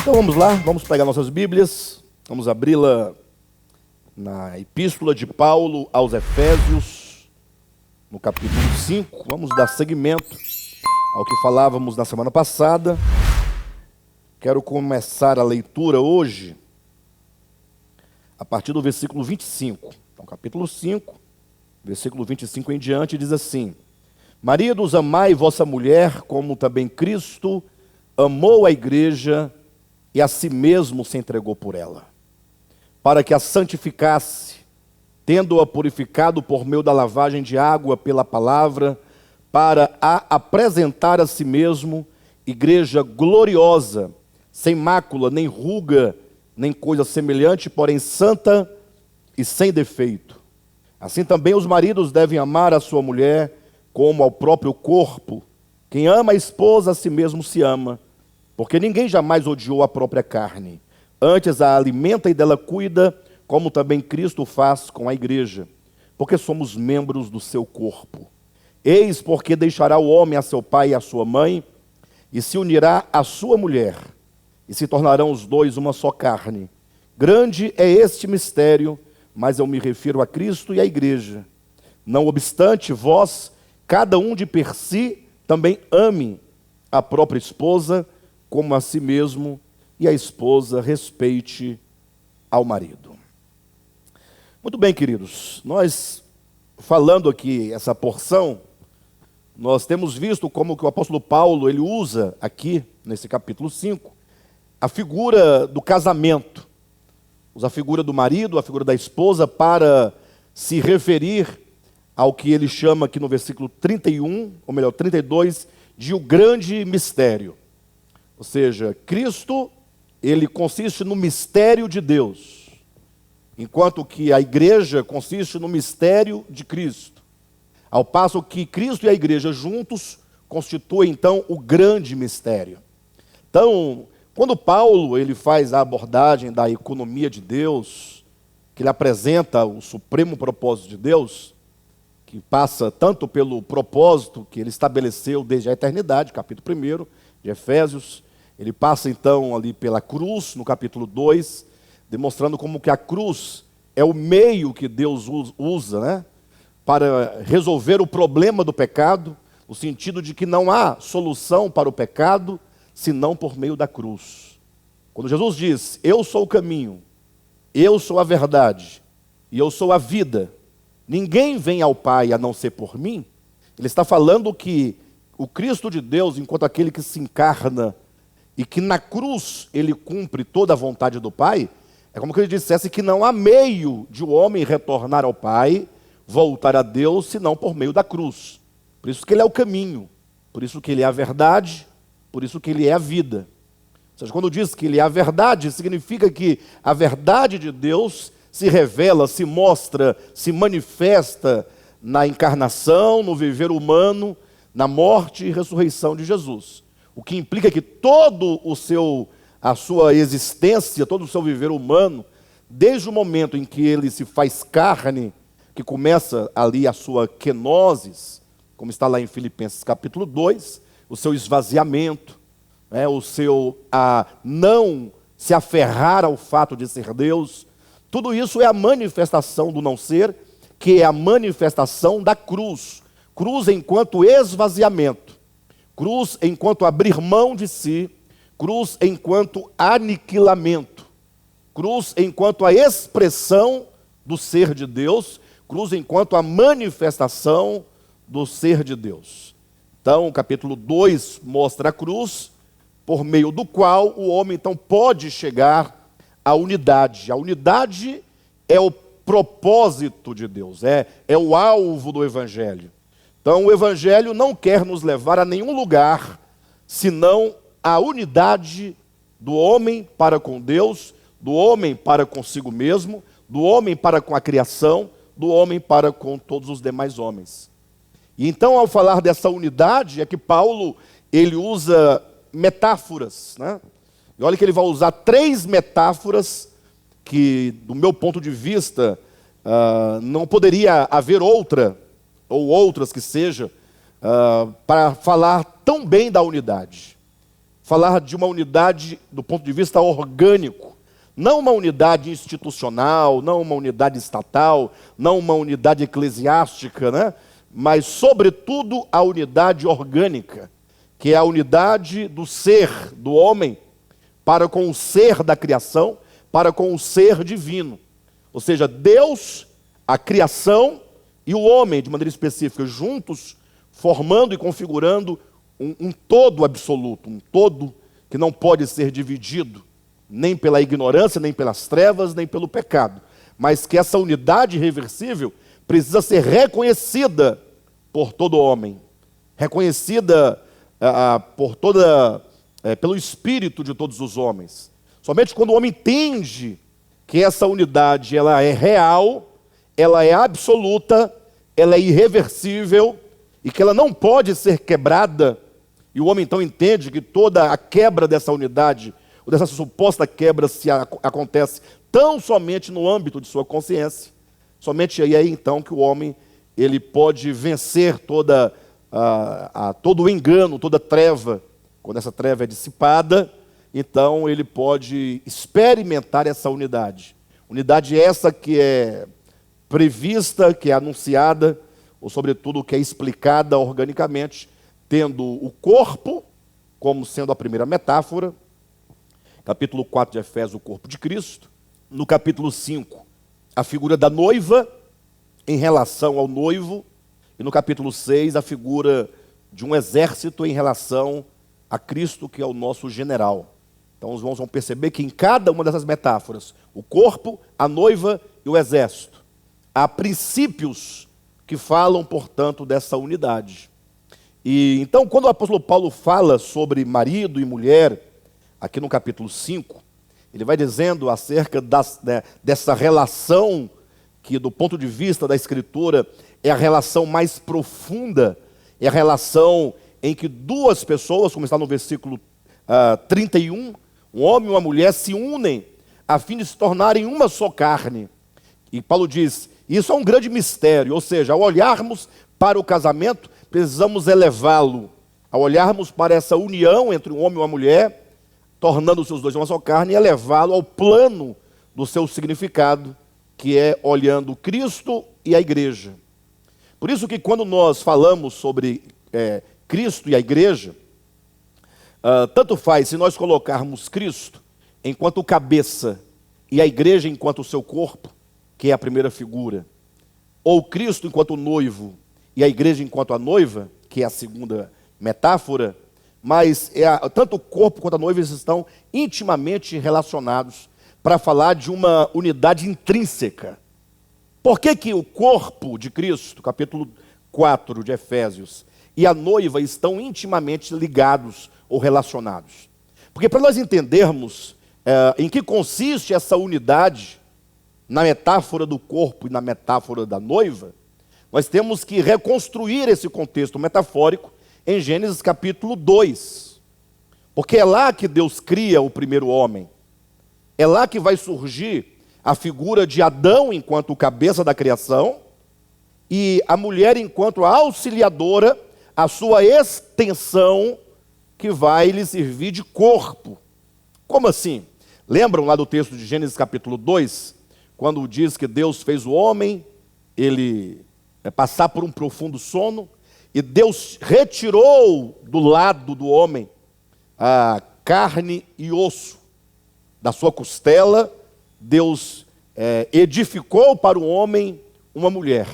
Então vamos lá, vamos pegar nossas Bíblias, vamos abri-la na Epístola de Paulo aos Efésios, no capítulo 5. Vamos dar seguimento ao que falávamos na semana passada. Quero começar a leitura hoje a partir do versículo 25. Então, capítulo 5, versículo 25 em diante, diz assim: Maridos, amai vossa mulher, como também Cristo amou a igreja e a si mesmo se entregou por ela, para que a santificasse, tendo-a purificado por meio da lavagem de água pela palavra, para a apresentar a si mesmo igreja gloriosa, sem mácula, nem ruga, nem coisa semelhante, porém santa e sem defeito. Assim também os maridos devem amar a sua mulher como ao próprio corpo. Quem ama a esposa a si mesmo se ama, porque ninguém jamais odiou a própria carne. Antes a alimenta e dela cuida, como também Cristo faz com a igreja, porque somos membros do seu corpo. Eis porque deixará o homem a seu pai e a sua mãe, e se unirá à sua mulher, e se tornarão os dois uma só carne. Grande é este mistério, mas eu me refiro a Cristo e à igreja. Não obstante, vós, cada um de per si, também ame a própria esposa como a si mesmo, e a esposa respeite ao marido. Muito bem, queridos, nós falando aqui essa porção, nós temos visto como que o apóstolo Paulo, ele usa aqui, nesse capítulo 5, a figura do casamento. Usa a figura do marido, a figura da esposa, para se referir ao que ele chama aqui no versículo 31, ou melhor, 32, de o grande mistério. Ou seja, Cristo, ele consiste no mistério de Deus, enquanto que a igreja consiste no mistério de Cristo. Ao passo que Cristo e a igreja juntos constituem, então, o grande mistério. Então, quando Paulo ele faz a abordagem da economia de Deus, que ele apresenta o supremo propósito de Deus, que passa tanto pelo propósito que ele estabeleceu desde a eternidade, capítulo 1 de Efésios, ele passa então ali pela cruz, no capítulo 2, demonstrando como que a cruz é o meio que Deus usa, né, para resolver o problema do pecado, no sentido de que não há solução para o pecado, senão por meio da cruz. Quando Jesus diz, eu sou o caminho, eu sou a verdade, e eu sou a vida, ninguém vem ao Pai a não ser por mim, ele está falando que o Cristo de Deus, enquanto aquele que se encarna, e que na cruz ele cumpre toda a vontade do Pai, é como que ele dissesse que não há meio de o homem retornar ao Pai, voltar a Deus, senão por meio da cruz. Por isso que ele é o caminho, por isso que ele é a verdade, por isso que ele é a vida. Ou seja, quando diz que ele é a verdade, significa que a verdade de Deus se revela, se mostra, se manifesta na encarnação, no viver humano, na morte e ressurreição de Jesus. O que implica que todo a sua existência, todo o seu viver humano, desde o momento em que ele se faz carne, que começa ali a sua kenosis, como está lá em Filipenses capítulo 2, o seu esvaziamento, o seu não se aferrar ao fato de ser Deus, tudo isso é a manifestação do não ser, que é a manifestação da cruz. Cruz enquanto esvaziamento, cruz enquanto abrir mão de si, cruz enquanto aniquilamento, cruz enquanto a expressão do ser de Deus, cruz enquanto a manifestação do ser de Deus. Então, o capítulo 2 mostra a cruz, por meio do qual o homem então pode chegar à unidade. A unidade é o propósito de Deus, é o alvo do Evangelho. Então, o Evangelho não quer nos levar a nenhum lugar, senão a unidade do homem para com Deus, do homem para consigo mesmo, do homem para com a criação, do homem para com todos os demais homens. E então, ao falar dessa unidade, é que Paulo, ele usa metáforas, né? E olha que ele vai usar 3 metáforas que, do meu ponto de vista, não poderia haver outra, ou outras que seja, para falar tão bem da unidade. falar de uma unidade do ponto de vista orgânico. Não uma unidade institucional, não uma unidade estatal, não uma unidade eclesiástica, né? Mas, sobretudo, a unidade orgânica, que é a unidade do ser, do homem, para com o ser da criação, para com o ser divino. Ou seja, Deus, a criação e o homem, de maneira específica, juntos, formando e configurando um todo absoluto, um todo que não pode ser dividido, nem pela ignorância, nem pelas trevas, nem pelo pecado. Mas que essa unidade irreversível precisa ser reconhecida por todo homem, reconhecida pelo espírito de todos os homens. Somente quando o homem entende que essa unidade ela é real, ela é absoluta, ela é irreversível e que ela não pode ser quebrada, e o homem então entende que toda a quebra dessa unidade, ou dessa suposta quebra, acontece tão somente no âmbito de sua consciência. Somente aí então que o homem ele pode vencer todo o engano, toda treva. Quando essa treva é dissipada, então ele pode experimentar essa unidade. Unidade essa que é prevista, que é anunciada, ou sobretudo que é explicada organicamente, tendo o corpo como sendo a primeira metáfora. Capítulo 4 de Efésios, o corpo de Cristo. No capítulo 5, a figura da noiva em relação ao noivo. E no capítulo 6, a figura de um exército em relação a Cristo, que é o nosso general. Então os irmãos vão perceber que em cada uma dessas metáforas, o corpo, a noiva e o exército, há princípios que falam, portanto, dessa unidade. E então, quando o apóstolo Paulo fala sobre marido e mulher, aqui no capítulo 5, ele vai dizendo acerca dessa relação que, do ponto de vista da Escritura, é a relação mais profunda, é a relação em que duas pessoas, como está no versículo 31, um homem e uma mulher se unem a fim de se tornarem uma só carne. E Paulo diz, isso é um grande mistério, ou seja, ao olharmos para o casamento, precisamos elevá-lo. Ao olharmos para essa união entre um homem e uma mulher, tornando-se os dois uma só carne, e elevá-lo ao plano do seu significado, que é olhando Cristo e a igreja. Por isso que quando nós falamos sobre Cristo e a igreja, tanto faz se nós colocarmos Cristo enquanto cabeça e a igreja enquanto o seu corpo, que é a primeira figura, ou Cristo enquanto noivo e a igreja enquanto a noiva, que é a segunda metáfora, mas tanto o corpo quanto a noiva estão intimamente relacionados para falar de uma unidade intrínseca. Por que o corpo de Cristo, capítulo 4 de Efésios, e a noiva estão intimamente ligados ou relacionados? Porque para nós entendermos em que consiste essa unidade na metáfora do corpo e na metáfora da noiva, nós temos que reconstruir esse contexto metafórico em Gênesis capítulo 2. Porque é lá que Deus cria o primeiro homem. É lá que vai surgir a figura de Adão enquanto cabeça da criação e a mulher enquanto a auxiliadora, a sua extensão que vai lhe servir de corpo. Como assim? Lembram lá do texto de Gênesis capítulo 2, quando diz que Deus fez o homem, ele passar por um profundo sono, e Deus retirou do lado do homem a carne e osso da sua costela. Deus edificou para o homem uma mulher.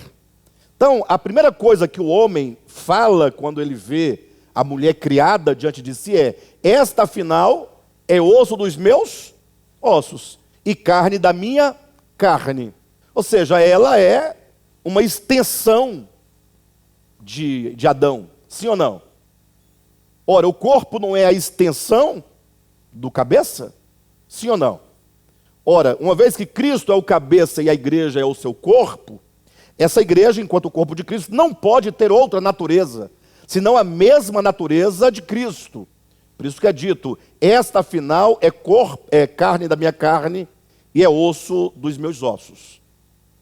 Então, a primeira coisa que o homem fala quando ele vê a mulher criada diante de si é: esta afinal é osso dos meus ossos e carne da minha carne. Ou seja, ela é uma extensão de Adão, sim ou não? Ora, o corpo não é a extensão do cabeça? Sim ou não? Ora, uma vez que Cristo é o cabeça e a igreja é o seu corpo, essa igreja, enquanto o corpo de Cristo, não pode ter outra natureza, senão a mesma natureza de Cristo. Por isso que é dito, esta afinal é carne da minha carne e é osso dos meus ossos.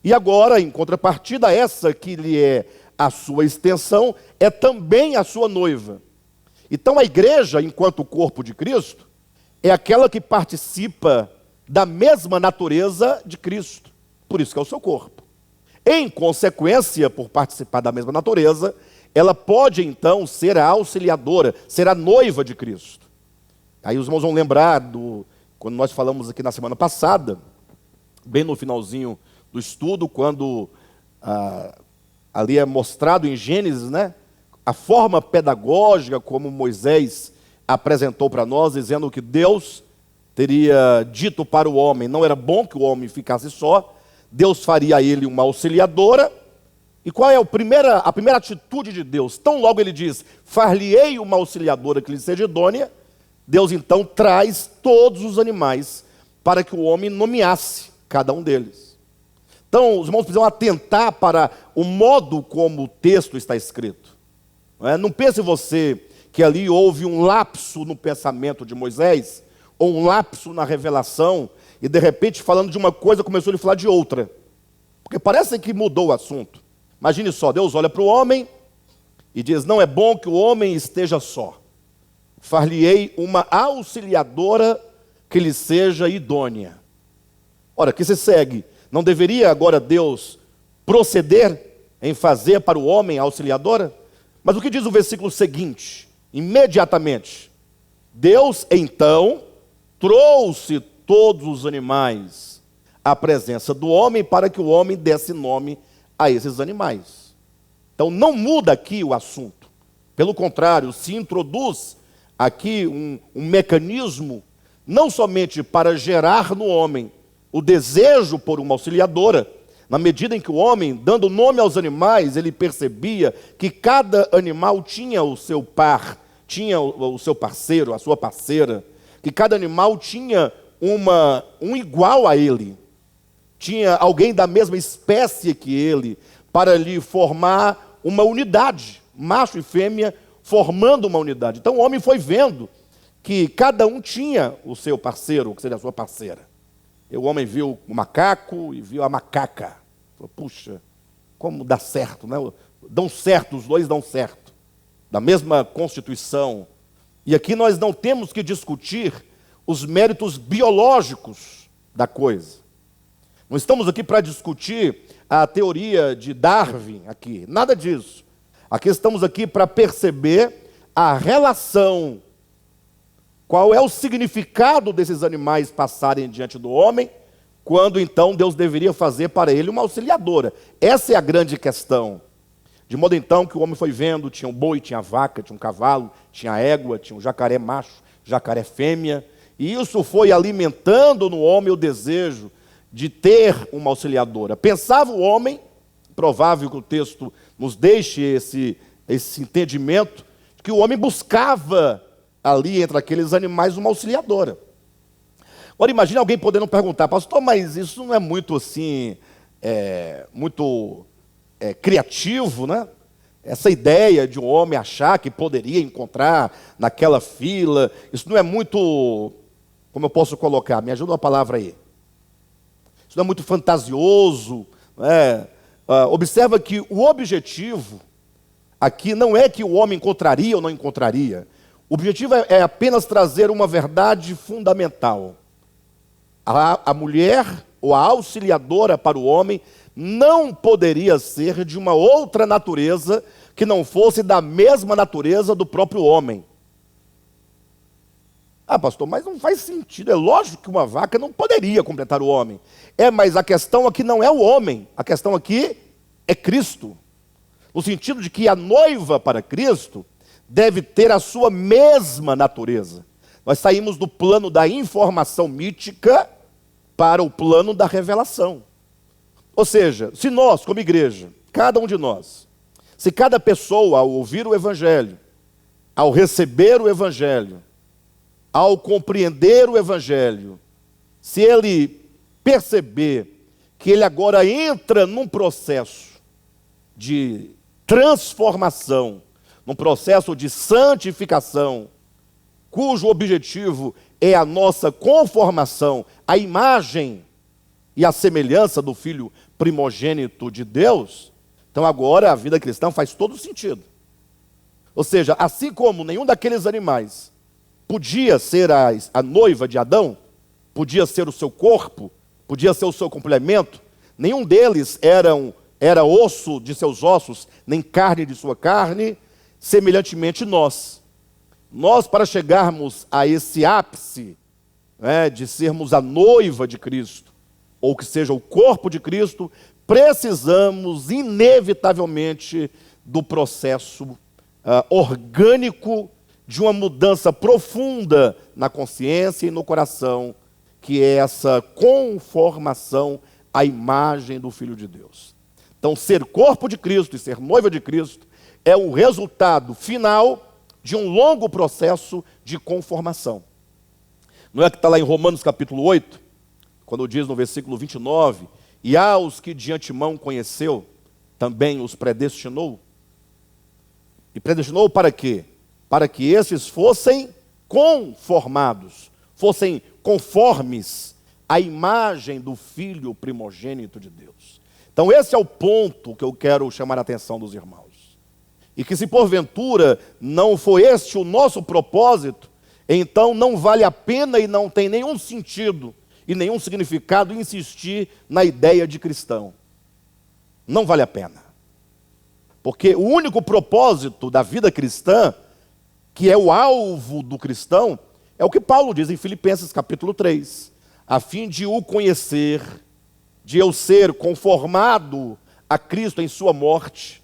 E agora, em contrapartida, essa que lhe é a sua extensão, é também a sua noiva. Então a igreja, enquanto corpo de Cristo, é aquela que participa da mesma natureza de Cristo. Por isso que é o seu corpo. Em consequência, por participar da mesma natureza, ela pode então ser a auxiliadora, ser a noiva de Cristo. Aí os irmãos vão lembrar quando nós falamos aqui na semana passada, bem no finalzinho do estudo, quando ali é mostrado em Gênesis, né, a forma pedagógica como Moisés apresentou para nós, dizendo que Deus teria dito para o homem, não era bom que o homem ficasse só, Deus faria a ele uma auxiliadora. E qual é a primeira atitude de Deus? Tão logo ele diz, far-lhe-ei uma auxiliadora que lhe seja idônea, Deus então traz todos os animais para que o homem nomeasse cada um deles. Então os irmãos precisam atentar para o modo como o texto está escrito. Não pense você que ali houve um lapso no pensamento de Moisés, ou um lapso na revelação, e de repente falando de uma coisa começou a falar de outra. Porque parece que mudou o assunto. Imagine só, Deus olha para o homem e diz, não é bom que o homem esteja só. Far-lhe-ei uma auxiliadora que lhe seja idônea. Ora, que se segue? Não deveria agora Deus proceder em fazer para o homem a auxiliadora? Mas o que diz o versículo seguinte? Imediatamente, Deus então trouxe todos os animais à presença do homem para que o homem desse nome a esses animais. Então não muda aqui o assunto. Pelo contrário, se introduz aqui um mecanismo não somente para gerar no homem o desejo por uma auxiliadora, na medida em que o homem, dando nome aos animais, ele percebia que cada animal tinha o seu par, tinha o seu parceiro, a sua parceira, que cada animal tinha um igual a ele, tinha alguém da mesma espécie que ele, para lhe formar uma unidade, macho e fêmea formando uma unidade. Então o homem foi vendo que cada um tinha o seu parceiro, que seria a sua parceira. E o homem viu o macaco e viu a macaca. Falou, puxa, como dá certo, né? Dão certo, os dois dão certo. Da mesma constituição. E aqui nós não temos que discutir os méritos biológicos da coisa. Não estamos aqui para discutir a teoria de Darwin aqui, nada disso. Aqui estamos aqui para perceber a relação, qual é o significado desses animais passarem diante do homem, quando então Deus deveria fazer para ele uma auxiliadora. Essa é a grande questão. De modo então que o homem foi vendo, tinha um boi, tinha vaca, tinha um cavalo, tinha égua, tinha um jacaré macho, jacaré fêmea, e isso foi alimentando no homem o desejo de ter uma auxiliadora. Pensava o homem, provável que o texto nos deixe esse entendimento, que o homem buscava ali entre aqueles animais uma auxiliadora. Agora imagine alguém podendo perguntar, pastor, mas isso não é muito assim, criativo, né? Essa ideia de um homem achar que poderia encontrar naquela fila, isso não é muito, como eu posso colocar, me ajuda uma palavra aí. Isso não é muito fantasioso, né? Observa que o objetivo aqui não é que o homem encontraria ou não encontraria. O objetivo é apenas trazer uma verdade fundamental. A mulher ou a auxiliadora para o homem não poderia ser de uma outra natureza que não fosse da mesma natureza do próprio homem. Ah, pastor, mas não faz sentido. É lógico que uma vaca não poderia completar o homem. Mas a questão aqui não é o homem. A questão aqui é Cristo. No sentido de que a noiva para Cristo deve ter a sua mesma natureza. Nós saímos do plano da informação mítica para o plano da revelação. Ou seja, se nós, como igreja, cada um de nós, se cada pessoa, ao ouvir o Evangelho, ao receber o Evangelho, ao compreender o Evangelho, se ele perceber que ele agora entra num processo de transformação, num processo de santificação, cujo objetivo é a nossa conformação à imagem e à semelhança do Filho primogênito de Deus, então agora a vida cristã faz todo sentido. Ou seja, assim como nenhum daqueles animais podia ser a noiva de Adão, podia ser o seu corpo, podia ser o seu complemento, nenhum deles era osso de seus ossos, nem carne de sua carne, semelhantemente nós. Nós, para chegarmos a esse ápice, de sermos a noiva de Cristo, ou que seja o corpo de Cristo, precisamos inevitavelmente do processo orgânico de uma mudança profunda na consciência e no coração, que é essa conformação à imagem do Filho de Deus. Então, ser corpo de Cristo e ser noiva de Cristo é o resultado final de um longo processo de conformação. Não é que está lá em Romanos capítulo 8, quando diz no versículo 29, e aos que de antemão conheceu, também os predestinou. E predestinou para quê? Para que esses fossem conformados, fossem conformes à imagem do Filho primogênito de Deus. Então esse é o ponto que eu quero chamar a atenção dos irmãos. E que se porventura não foi este o nosso propósito, então não vale a pena e não tem nenhum sentido e nenhum significado insistir na ideia de cristão. Não vale a pena. Porque o único propósito da vida cristã, que é o alvo do cristão, é o que Paulo diz em Filipenses capítulo 3, a fim de o conhecer, de eu ser conformado a Cristo em sua morte,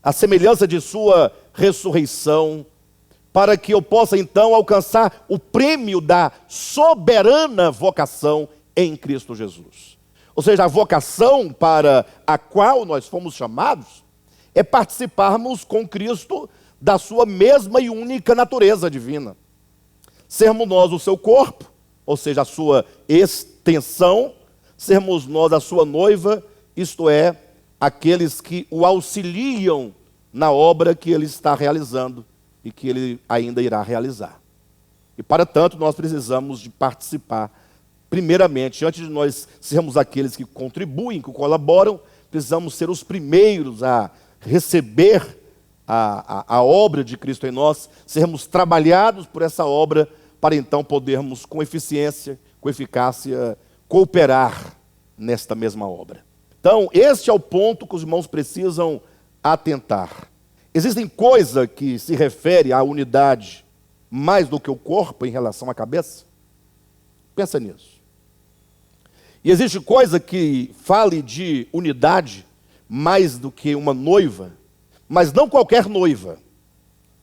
a semelhança de sua ressurreição, para que eu possa então alcançar o prêmio da soberana vocação em Cristo Jesus. Ou seja, a vocação para a qual nós fomos chamados é participarmos com Cristo da sua mesma e única natureza divina. Sermos nós o seu corpo, ou seja, a sua extensão, sermos nós a sua noiva, isto é, aqueles que o auxiliam na obra que ele está realizando e que ele ainda irá realizar. E para tanto nós precisamos de participar, primeiramente, antes de nós sermos aqueles que contribuem, que colaboram, precisamos ser os primeiros a receber a obra de Cristo em nós, sermos trabalhados por essa obra, para então podermos com eficiência, com eficácia, cooperar nesta mesma obra. Então, este é o ponto que os irmãos precisam atentar. Existem coisas que se refere à unidade mais do que o corpo em relação à cabeça? Pensa nisso. E existe coisa que fale de unidade mais do que uma noiva, mas não qualquer noiva.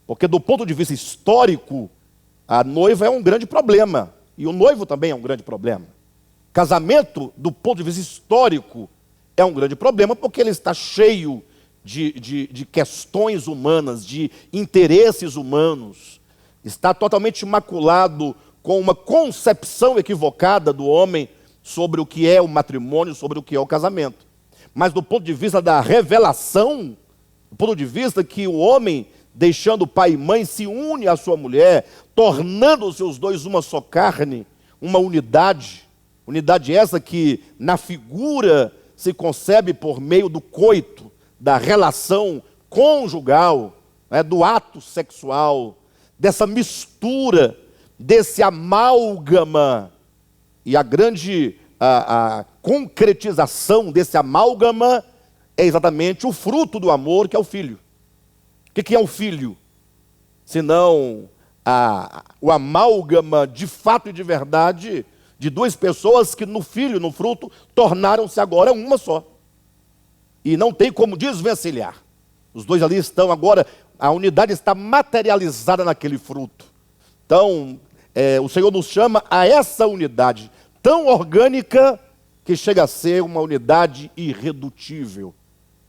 Porque do ponto de vista histórico, a noiva é um grande problema. E o noivo também é um grande problema. Casamento, do ponto de vista histórico, é um grande problema porque ele está cheio de questões humanas, de interesses humanos. Está totalmente maculado com uma concepção equivocada do homem sobre o que é o matrimônio, sobre o que é o casamento. Mas do ponto de vista da revelação, do ponto de vista que o homem, deixando pai e mãe, se une à sua mulher, tornando-se os dois uma só carne, uma unidade. Unidade essa que na figura se concebe por meio do coito, da relação conjugal, do ato sexual, dessa mistura, desse amálgama. E a grande a concretização desse amálgama é exatamente o fruto do amor, que é o filho. O que é o filho? Senão o amálgama de fato e de verdade de duas pessoas que no filho, no fruto, tornaram-se agora uma só. E não tem como desvencilhar. Os dois ali estão agora, a unidade está materializada naquele fruto. Então, o Senhor nos chama a essa unidade tão orgânica que chega a ser uma unidade irredutível.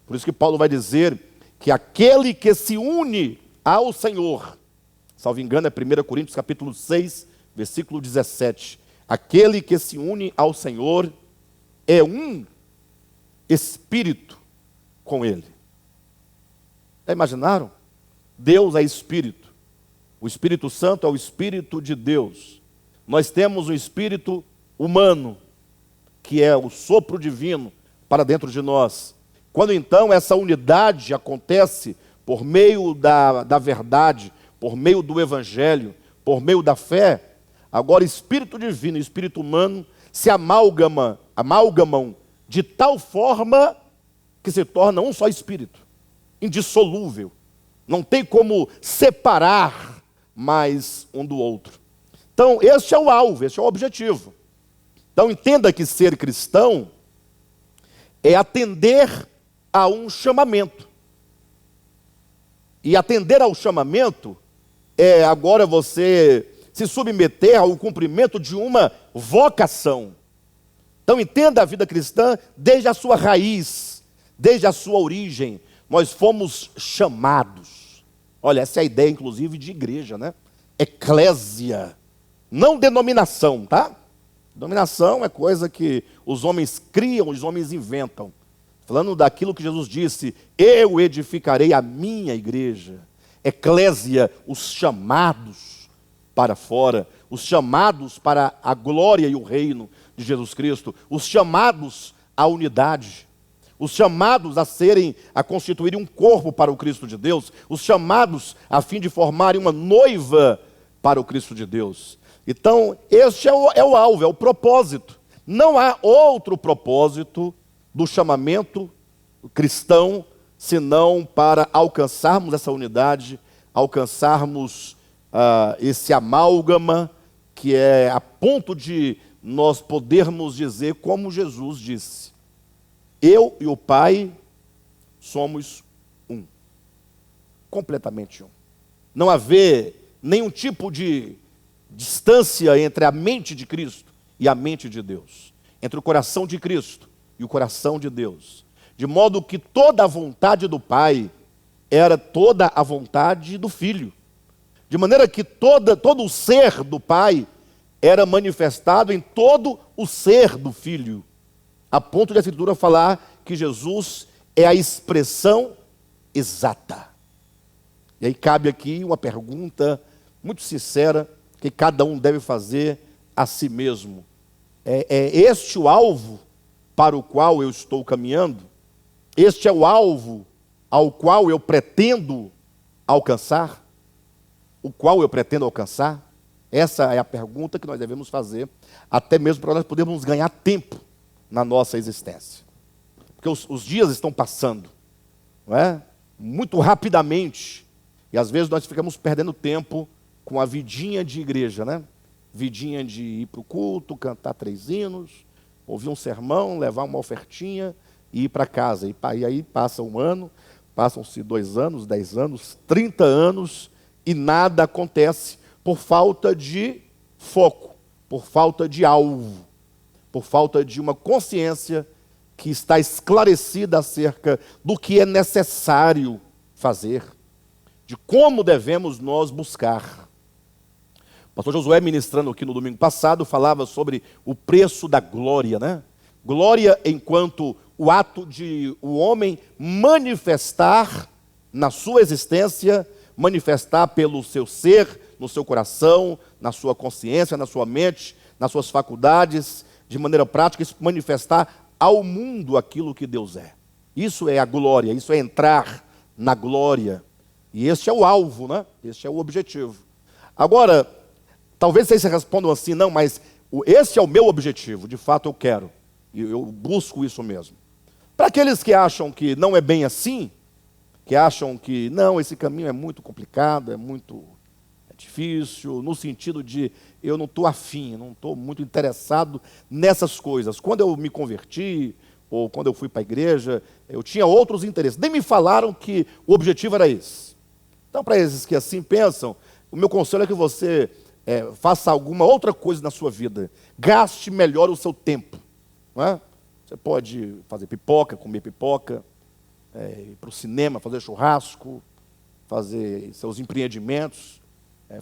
Por isso que Paulo vai dizer que aquele que se une ao Senhor, salvo engano é 1 Coríntios capítulo 6, versículo 17, aquele que se une ao Senhor é um espírito com ele. Já imaginaram? Deus é espírito. O Espírito Santo é o Espírito de Deus. Nós temos um espírito humano, que é o sopro divino para dentro de nós. Quando então essa unidade acontece por meio da verdade, por meio do evangelho, por meio da fé, agora espírito divino e espírito humano se amalgamam de tal forma que se torna um só espírito, indissolúvel. Não tem como separar mais um do outro. Então, este é o alvo, este é o objetivo. Então, entenda que ser cristão é atender a um chamamento. E atender ao chamamento é agora você se submeter ao cumprimento de uma vocação. Então, entenda a vida cristã desde a sua raiz, desde a sua origem. Nós fomos chamados. Olha, essa é a ideia, inclusive, de igreja, né? Eclésia, não denominação, tá? Denominação é coisa que os homens criam, os homens inventam. Falando daquilo que Jesus disse, eu edificarei a minha igreja. Eclésia, os chamados para fora, os chamados para a glória e o reino de Jesus Cristo, os chamados à unidade, os chamados a constituírem um corpo para o Cristo de Deus, os chamados a fim de formarem uma noiva para o Cristo de Deus. Então, este é o alvo, é o propósito. Não há outro propósito do chamamento cristão, senão para alcançarmos essa unidade, alcançarmos esse amálgama, que é a ponto de nós podermos dizer como Jesus disse: eu e o Pai somos um, completamente um. Não haver nenhum tipo de distância entre a mente de Cristo e a mente de Deus, entre o coração de Cristo e o coração de Deus, de modo que toda a vontade do Pai era toda a vontade do Filho, de maneira que todo o ser do Pai era manifestado em todo o ser do Filho, a ponto de a Escritura falar que Jesus é a expressão exata. E aí cabe aqui uma pergunta muito sincera que cada um deve fazer a si mesmo. É este o alvo para o qual eu estou caminhando? Este é o alvo ao qual eu pretendo alcançar? O qual eu pretendo alcançar? Essa é a pergunta que nós devemos fazer, até mesmo para nós podermos ganhar tempo na nossa existência. Porque os dias estão passando, não é? Muito rapidamente, e às vezes nós ficamos perdendo tempo com a vidinha de igreja, né? Vidinha de ir para o culto, cantar 3 hinos, ouvir um sermão, levar uma ofertinha e ir para casa. E aí passa um ano, passam-se 2 anos, 10 anos, 30 anos e nada acontece por falta de foco, por falta de alvo, por falta de uma consciência que está esclarecida acerca do que é necessário fazer, de como devemos nós buscar. O pastor Josué, ministrando aqui no domingo passado, falava sobre o preço da glória, né? Glória enquanto o ato de o homem manifestar na sua existência, manifestar pelo seu ser, no seu coração, na sua consciência, na sua mente, nas suas faculdades, de maneira prática, manifestar ao mundo aquilo que Deus é. Isso é a glória, isso é entrar na glória. E este é o alvo, né? Este é o objetivo. Agora, talvez vocês respondam assim, não, mas esse é o meu objetivo, de fato eu quero, e eu busco isso mesmo. Para aqueles que acham que não é bem assim, que acham que não, esse caminho é muito complicado, é difícil, no sentido de eu não estou afim, não estou muito interessado nessas coisas. Quando eu me converti, ou quando eu fui para a igreja, eu tinha outros interesses. Nem me falaram que o objetivo era esse. Então, para esses que assim pensam, o meu conselho é que você faça alguma outra coisa na sua vida. Gaste melhor o seu tempo. Não é? Você pode fazer pipoca, comer pipoca, ir para o cinema, fazer churrasco, fazer seus empreendimentos,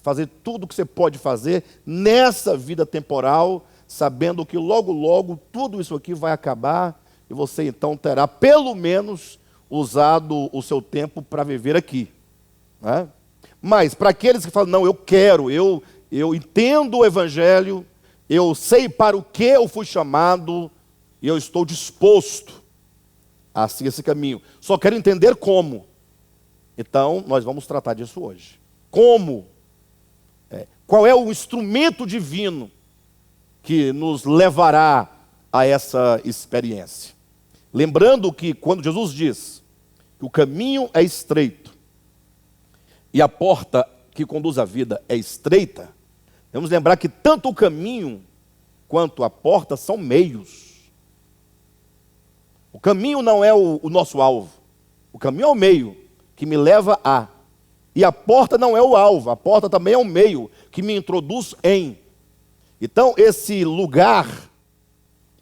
fazer tudo o que você pode fazer nessa vida temporal, sabendo que logo, logo tudo isso aqui vai acabar e você então terá pelo menos usado o seu tempo para viver aqui. Né? Mas para aqueles que falam, não, eu quero, eu entendo o Evangelho, eu sei para o que eu fui chamado e eu estou disposto a seguir esse caminho. Só quero entender como. Então, nós vamos tratar disso hoje. Como? Qual é o instrumento divino que nos levará a essa experiência? Lembrando que quando Jesus diz que o caminho é estreito e a porta que conduz à vida é estreita, vamos lembrar que tanto o caminho quanto a porta são meios. O caminho não é o nosso alvo. O caminho é o meio que me leva a. E a porta não é o alvo. A porta também é um meio que me introduz em. Então, esse lugar,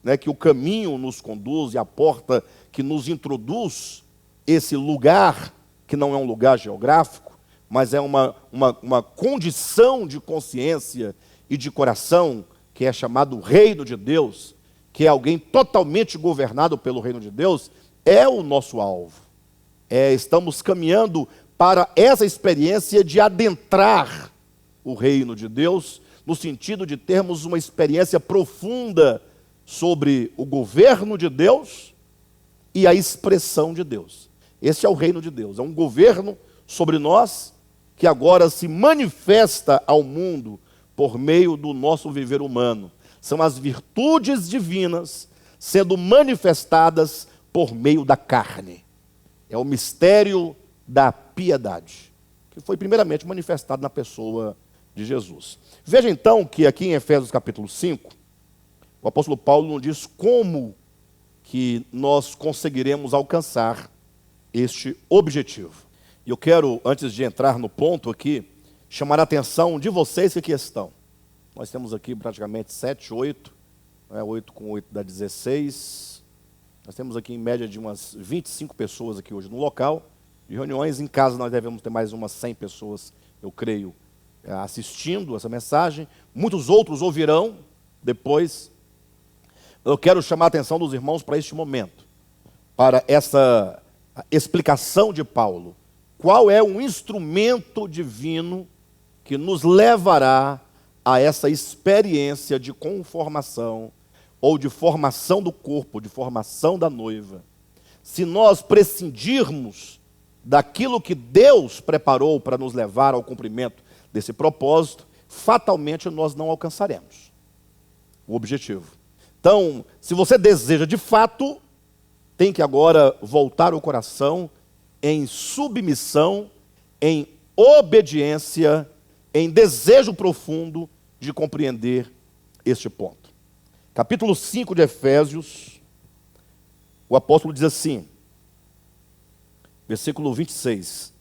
né, que o caminho nos conduz e a porta que nos introduz, esse lugar, que não é um lugar geográfico, mas é uma condição de consciência e de coração, que é chamado reino de Deus, que é alguém totalmente governado pelo reino de Deus, é o nosso alvo. Estamos caminhando para essa experiência de adentrar o reino de Deus, no sentido de termos uma experiência profunda sobre o governo de Deus e a expressão de Deus. Esse é o reino de Deus, é um governo sobre nós que agora se manifesta ao mundo por meio do nosso viver humano. São as virtudes divinas sendo manifestadas por meio da carne. É o mistério da piedade, que foi primeiramente manifestado na pessoa de Jesus. Veja então que aqui em Efésios capítulo 5, o apóstolo Paulo nos diz como que nós conseguiremos alcançar este objetivo. E eu quero, antes de entrar no ponto aqui, chamar a atenção de vocês que aqui estão. Nós temos aqui praticamente 7, 8, 8 com 8 dá 16. Nós temos aqui em média de umas 25 pessoas aqui hoje no local de reuniões. Em casa nós devemos ter mais umas 100 pessoas, eu creio, assistindo essa mensagem. Muitos outros ouvirão depois. Eu quero chamar a atenção dos irmãos para este momento, para essa explicação de Paulo. Qual é o instrumento divino que nos levará a essa experiência de conformação, ou de formação do corpo, de formação da noiva? Se nós prescindirmos daquilo que Deus preparou para nos levar ao cumprimento desse propósito, fatalmente nós não alcançaremos o objetivo. Então, se você deseja de fato, tem que agora voltar o coração em submissão, em obediência, em desejo profundo de compreender este ponto. Capítulo 5 de Efésios, o apóstolo diz assim, versículo 26,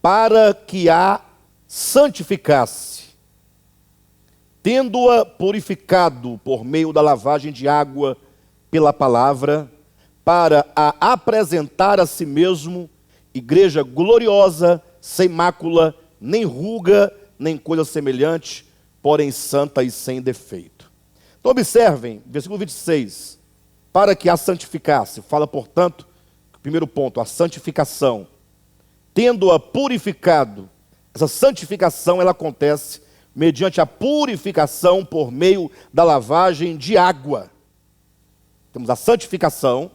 para que a santificasse, tendo-a purificado por meio da lavagem de água pela palavra, para a apresentar a si mesmo igreja gloriosa, sem mácula, nem ruga, nem coisa semelhante, porém santa e sem defeito. Então observem, versículo 26, para que a santificasse, fala portanto, primeiro ponto, a santificação, tendo-a purificado. Essa santificação ela acontece mediante a purificação por meio da lavagem de água. Temos a santificação,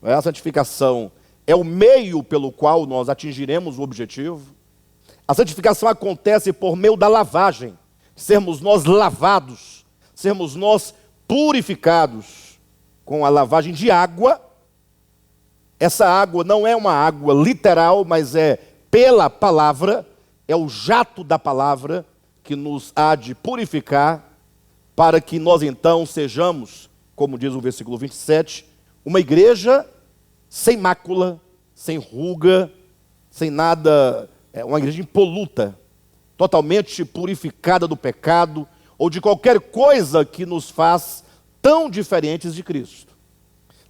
a santificação é o meio pelo qual nós atingiremos o objetivo. A santificação acontece por meio da lavagem, sermos nós lavados, sermos nós purificados com a lavagem de água. Essa água não é uma água literal, mas é pela palavra, é o jato da palavra que nos há de purificar, para que nós então sejamos, como diz o versículo 27, uma igreja sem mácula, sem ruga, sem nada, uma igreja impoluta, totalmente purificada do pecado, ou de qualquer coisa que nos faz tão diferentes de Cristo.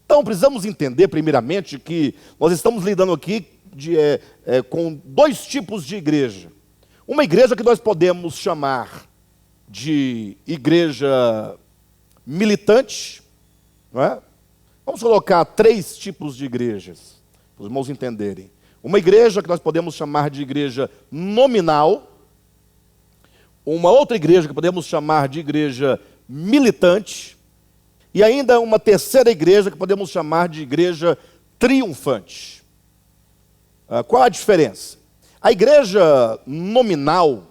Então precisamos entender primeiramente que nós estamos lidando aqui com dois tipos de igreja. Uma igreja que nós podemos chamar de igreja militante, não é? Vamos colocar 3 tipos de igrejas, para os irmãos entenderem. Uma igreja que nós podemos chamar de igreja nominal, uma outra igreja que podemos chamar de igreja militante, e ainda uma terceira igreja que podemos chamar de igreja triunfante. Qual a diferença? A igreja nominal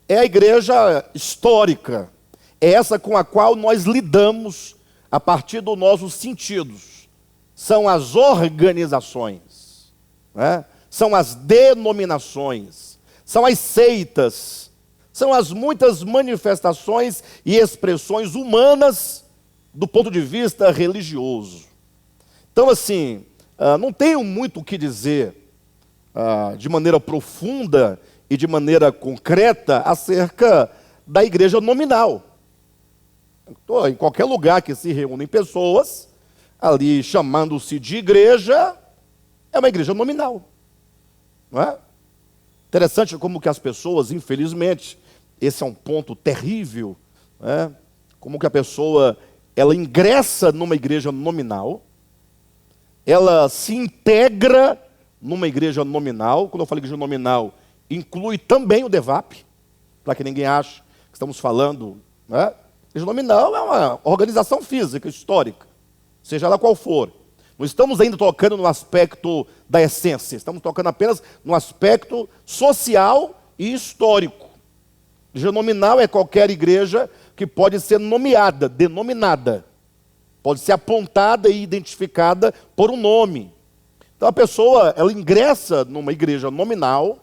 é a igreja histórica, é essa com a qual nós lidamos a partir dos nossos sentidos. São as organizações, né? São as denominações, são as seitas, são as muitas manifestações e expressões humanas do ponto de vista religioso. Então, assim, não tenho muito o que dizer de maneira profunda e de maneira concreta acerca da igreja nominal. Em qualquer lugar que se reúnem pessoas, ali chamando-se de igreja, é uma igreja nominal. Não é? Interessante como que as pessoas, infelizmente, esse é um ponto terrível, né? Como que a pessoa, ela ingressa numa igreja nominal, ela se integra numa igreja nominal. Quando eu falo igreja nominal, inclui também o DEVAP, para que ninguém ache que estamos falando, né? Igreja nominal é uma organização física, histórica, seja ela qual for. Não estamos ainda tocando no aspecto da essência, estamos tocando apenas no aspecto social e histórico. Igreja nominal é qualquer igreja que pode ser nomeada, denominada, pode ser apontada e identificada por um nome. Então a pessoa, ela ingressa numa igreja nominal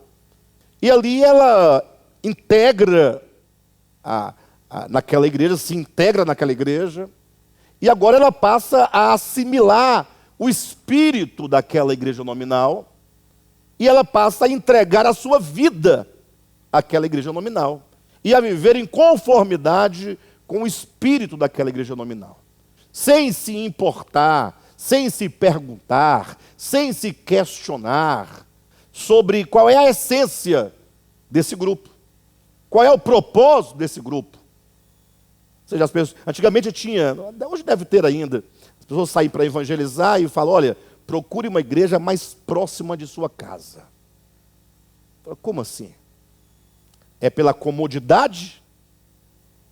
e ali ela integra naquela igreja, se integra naquela igreja, e agora ela passa a assimilar o espírito daquela igreja nominal, e ela passa a entregar a sua vida àquela igreja nominal, e a viver em conformidade com o espírito daquela igreja nominal, sem se importar, sem se perguntar, sem se questionar sobre qual é a essência desse grupo, qual é o propósito desse grupo. Ou seja, as pessoas, antigamente tinha, hoje deve ter ainda, as pessoas saem para evangelizar e falam, olha, procure uma igreja mais próxima de sua casa. Como assim? É pela comodidade?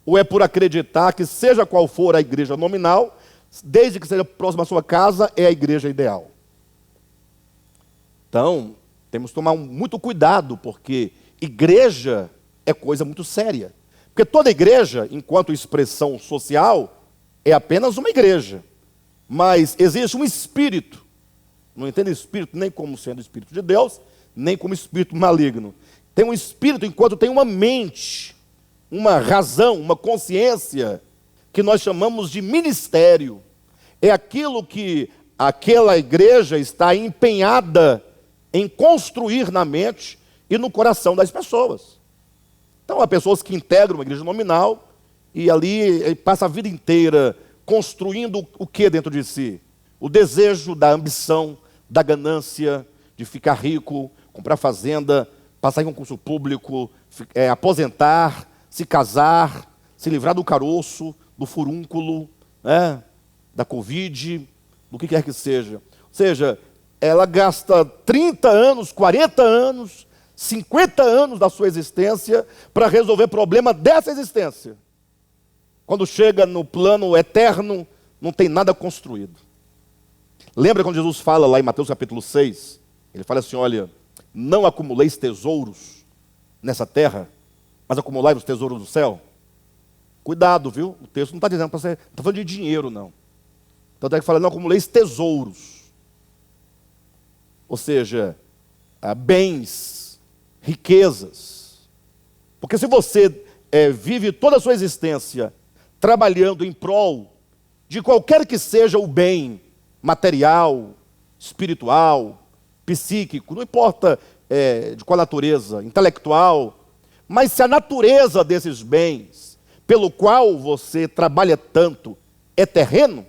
Ou é por acreditar que seja qual for a igreja nominal, desde que seja próxima à sua casa, é a igreja ideal? Então, temos que tomar muito cuidado, porque igreja é coisa muito séria. Porque toda igreja, enquanto expressão social, é apenas uma igreja. Mas existe um espírito. Não entende espírito nem como sendo espírito de Deus, nem como espírito maligno. Tem um espírito enquanto tem uma mente, uma razão, uma consciência, que nós chamamos de ministério. É aquilo que aquela igreja está empenhada em construir na mente e no coração das pessoas. Então, há pessoas que integram uma igreja nominal e ali passa a vida inteira construindo o que dentro de si? O desejo da ambição, da ganância, de ficar rico, comprar fazenda, passar em concurso público, aposentar, se casar, se livrar do caroço, do furúnculo, né, da Covid, do que quer que seja. Ou seja, ela gasta 30 anos, 40 anos, 50 anos da sua existência para resolver problema dessa existência. Quando chega no plano eterno, não tem nada construído. Lembra quando Jesus fala lá em Mateus capítulo 6? Ele fala assim, olha, não acumuleis tesouros nessa terra, mas acumulai os tesouros do céu. Cuidado, viu? O texto não está dizendo para você, não está falando de dinheiro, não. Tanto é que fala, não acumuleis tesouros. Ou seja, bens, riquezas. Porque se você vive toda a sua existência trabalhando em prol de qualquer que seja o bem material, espiritual, psíquico, não importa de qual natureza, intelectual, mas se a natureza desses bens, pelo qual você trabalha tanto, é terreno,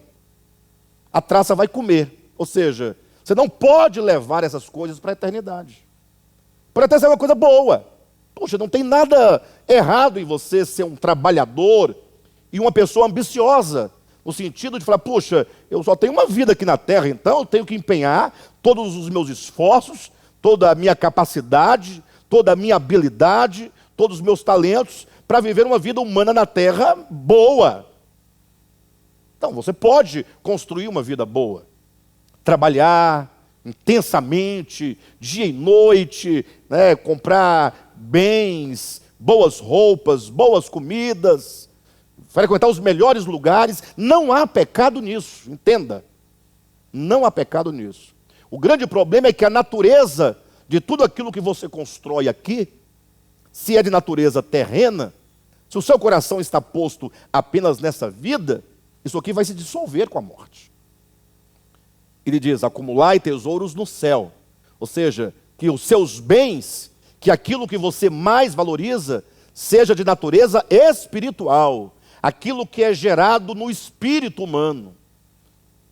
a traça vai comer. Ou seja, você não pode levar essas coisas para a eternidade. Pode até ser uma coisa boa. Poxa, não tem nada errado em você ser um trabalhador e uma pessoa ambiciosa, no sentido de falar, poxa, eu só tenho uma vida aqui na terra, então eu tenho que empenhar todos os meus esforços, toda a minha capacidade, toda a minha habilidade, todos os meus talentos, para viver uma vida humana na terra boa. Então, você pode construir uma vida boa, trabalhar, intensamente, dia e noite, né? Comprar bens, boas roupas, boas comidas, frequentar os melhores lugares. Não há pecado nisso, entenda. Não há pecado nisso. O grande problema é que a natureza de tudo aquilo que você constrói aqui, se é de natureza terrena, se o seu coração está posto apenas nessa vida, isso aqui vai se dissolver com a morte. Ele diz: acumulai tesouros no céu. Ou seja, que os seus bens, que aquilo que você mais valoriza, seja de natureza espiritual, aquilo que é gerado no espírito humano.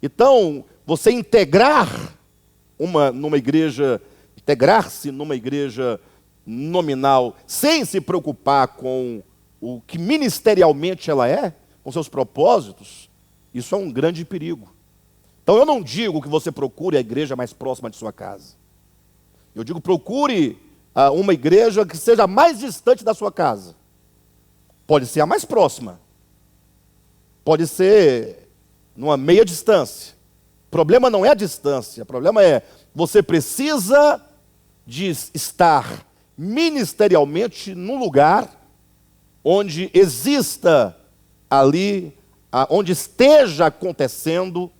Então, você integrar-se numa igreja nominal, sem se preocupar com o que ministerialmente ela é, com seus propósitos, isso é um grande perigo. Então eu não digo que você procure a igreja mais próxima de sua casa. Eu digo, procure uma igreja que seja mais distante da sua casa. Pode ser a mais próxima. Pode ser numa meia distância. O problema não é a distância, o problema é você precisa de estar ministerialmente num lugar onde exista ali, onde esteja acontecendo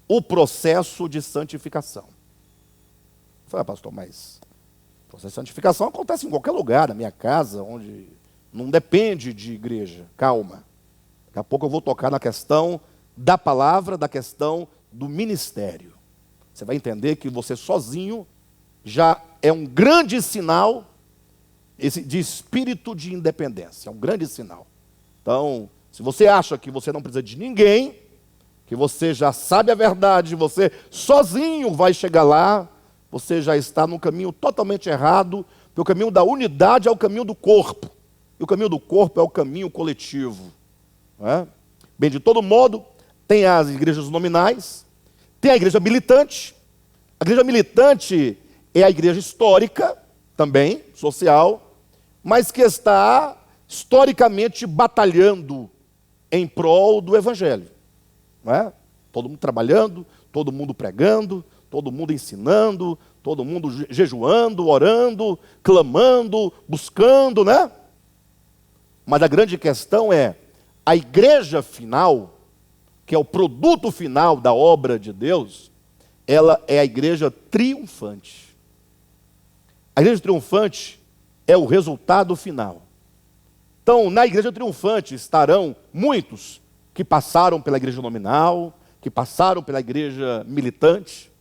o processo de santificação. Eu falei: pastor, mas o processo de santificação acontece em qualquer lugar, na minha casa, onde não depende de igreja. Calma. Daqui a pouco eu vou tocar na questão da palavra, da questão do ministério. Você vai entender que você sozinho já é um grande sinal de espírito de independência. É um grande sinal. Então, se você acha que você não precisa de ninguém, que você já sabe a verdade, você sozinho vai chegar lá, você já está num caminho totalmente errado, porque o caminho da unidade é o caminho do corpo, e o caminho do corpo é o caminho coletivo. Não é? Bem, de todo modo, tem as igrejas nominais, tem a igreja militante. A igreja militante é a igreja histórica, também, social, mas que está historicamente batalhando em prol do evangelho. Não é? Todo mundo trabalhando, todo mundo pregando, todo mundo ensinando, todo mundo jejuando, orando, clamando, buscando, né? Mas a grande questão é, a igreja final, que é o produto final da obra de Deus, ela é a igreja triunfante. A igreja triunfante é o resultado final. Então, na igreja triunfante estarão muitos que passaram pela igreja nominal, que passaram pela igreja militante,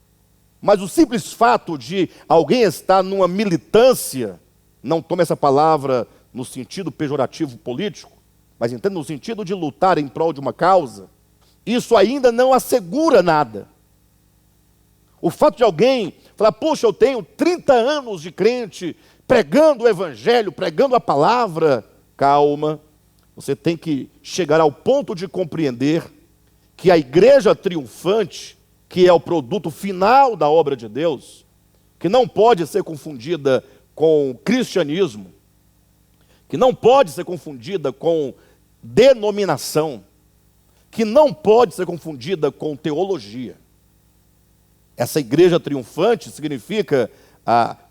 mas o simples fato de alguém estar numa militância, não tome essa palavra no sentido pejorativo político, mas entenda no sentido de lutar em prol de uma causa, isso ainda não assegura nada. O fato de alguém falar: puxa, eu tenho 30 anos de crente, pregando o evangelho, pregando a palavra. Calma, você tem que chegar ao ponto de compreender que a igreja triunfante, que é o produto final da obra de Deus, que não pode ser confundida com cristianismo, que não pode ser confundida com denominação, que não pode ser confundida com teologia. Essa igreja triunfante significa,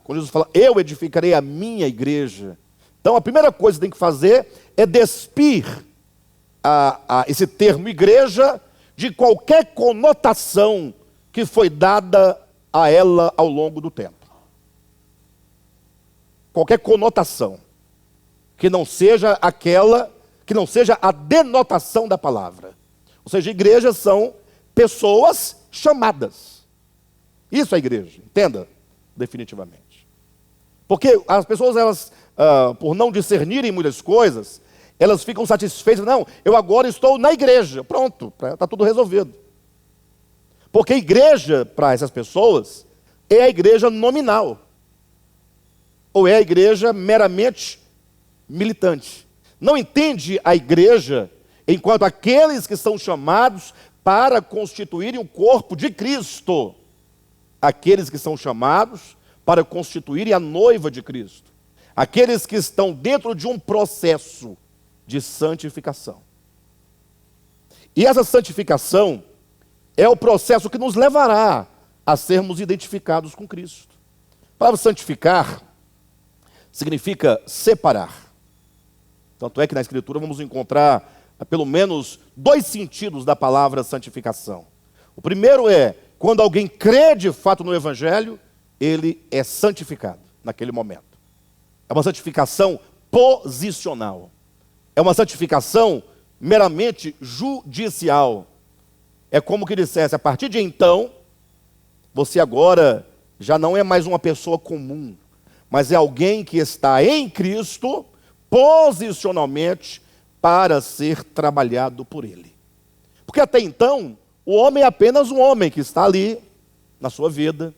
quando Jesus fala: eu edificarei a minha igreja. Então a primeira coisa que tem que fazer é despir esse termo igreja de qualquer conotação que foi dada a ela ao longo do tempo. Qualquer conotação que não seja a denotação da palavra. Ou seja, igrejas são pessoas chamadas. Isso é igreja, entenda definitivamente. Porque as pessoas, elas, por não discernirem muitas coisas, elas ficam satisfeitas. Não, eu agora estou na igreja. Pronto, está tudo resolvido. Porque igreja, para essas pessoas, é a igreja nominal. Ou é a igreja meramente militante. Não entende a igreja enquanto aqueles que são chamados para constituírem o corpo de Cristo. Aqueles que são chamados para constituírem a noiva de Cristo. Aqueles que estão dentro de um processo de santificação. E essa santificação é o processo que nos levará a sermos identificados com Cristo. A palavra santificar significa separar. Tanto é que na Escritura vamos encontrar pelo menos 2 sentidos da palavra santificação. O primeiro é, quando alguém crê de fato no Evangelho, ele é santificado naquele momento. É uma santificação posicional. É uma santificação meramente judicial. É como que dissesse, a partir de então, você agora já não é mais uma pessoa comum, mas é alguém que está em Cristo, posicionalmente, para ser trabalhado por Ele. Porque até então, o homem é apenas um homem que está ali, na sua vida,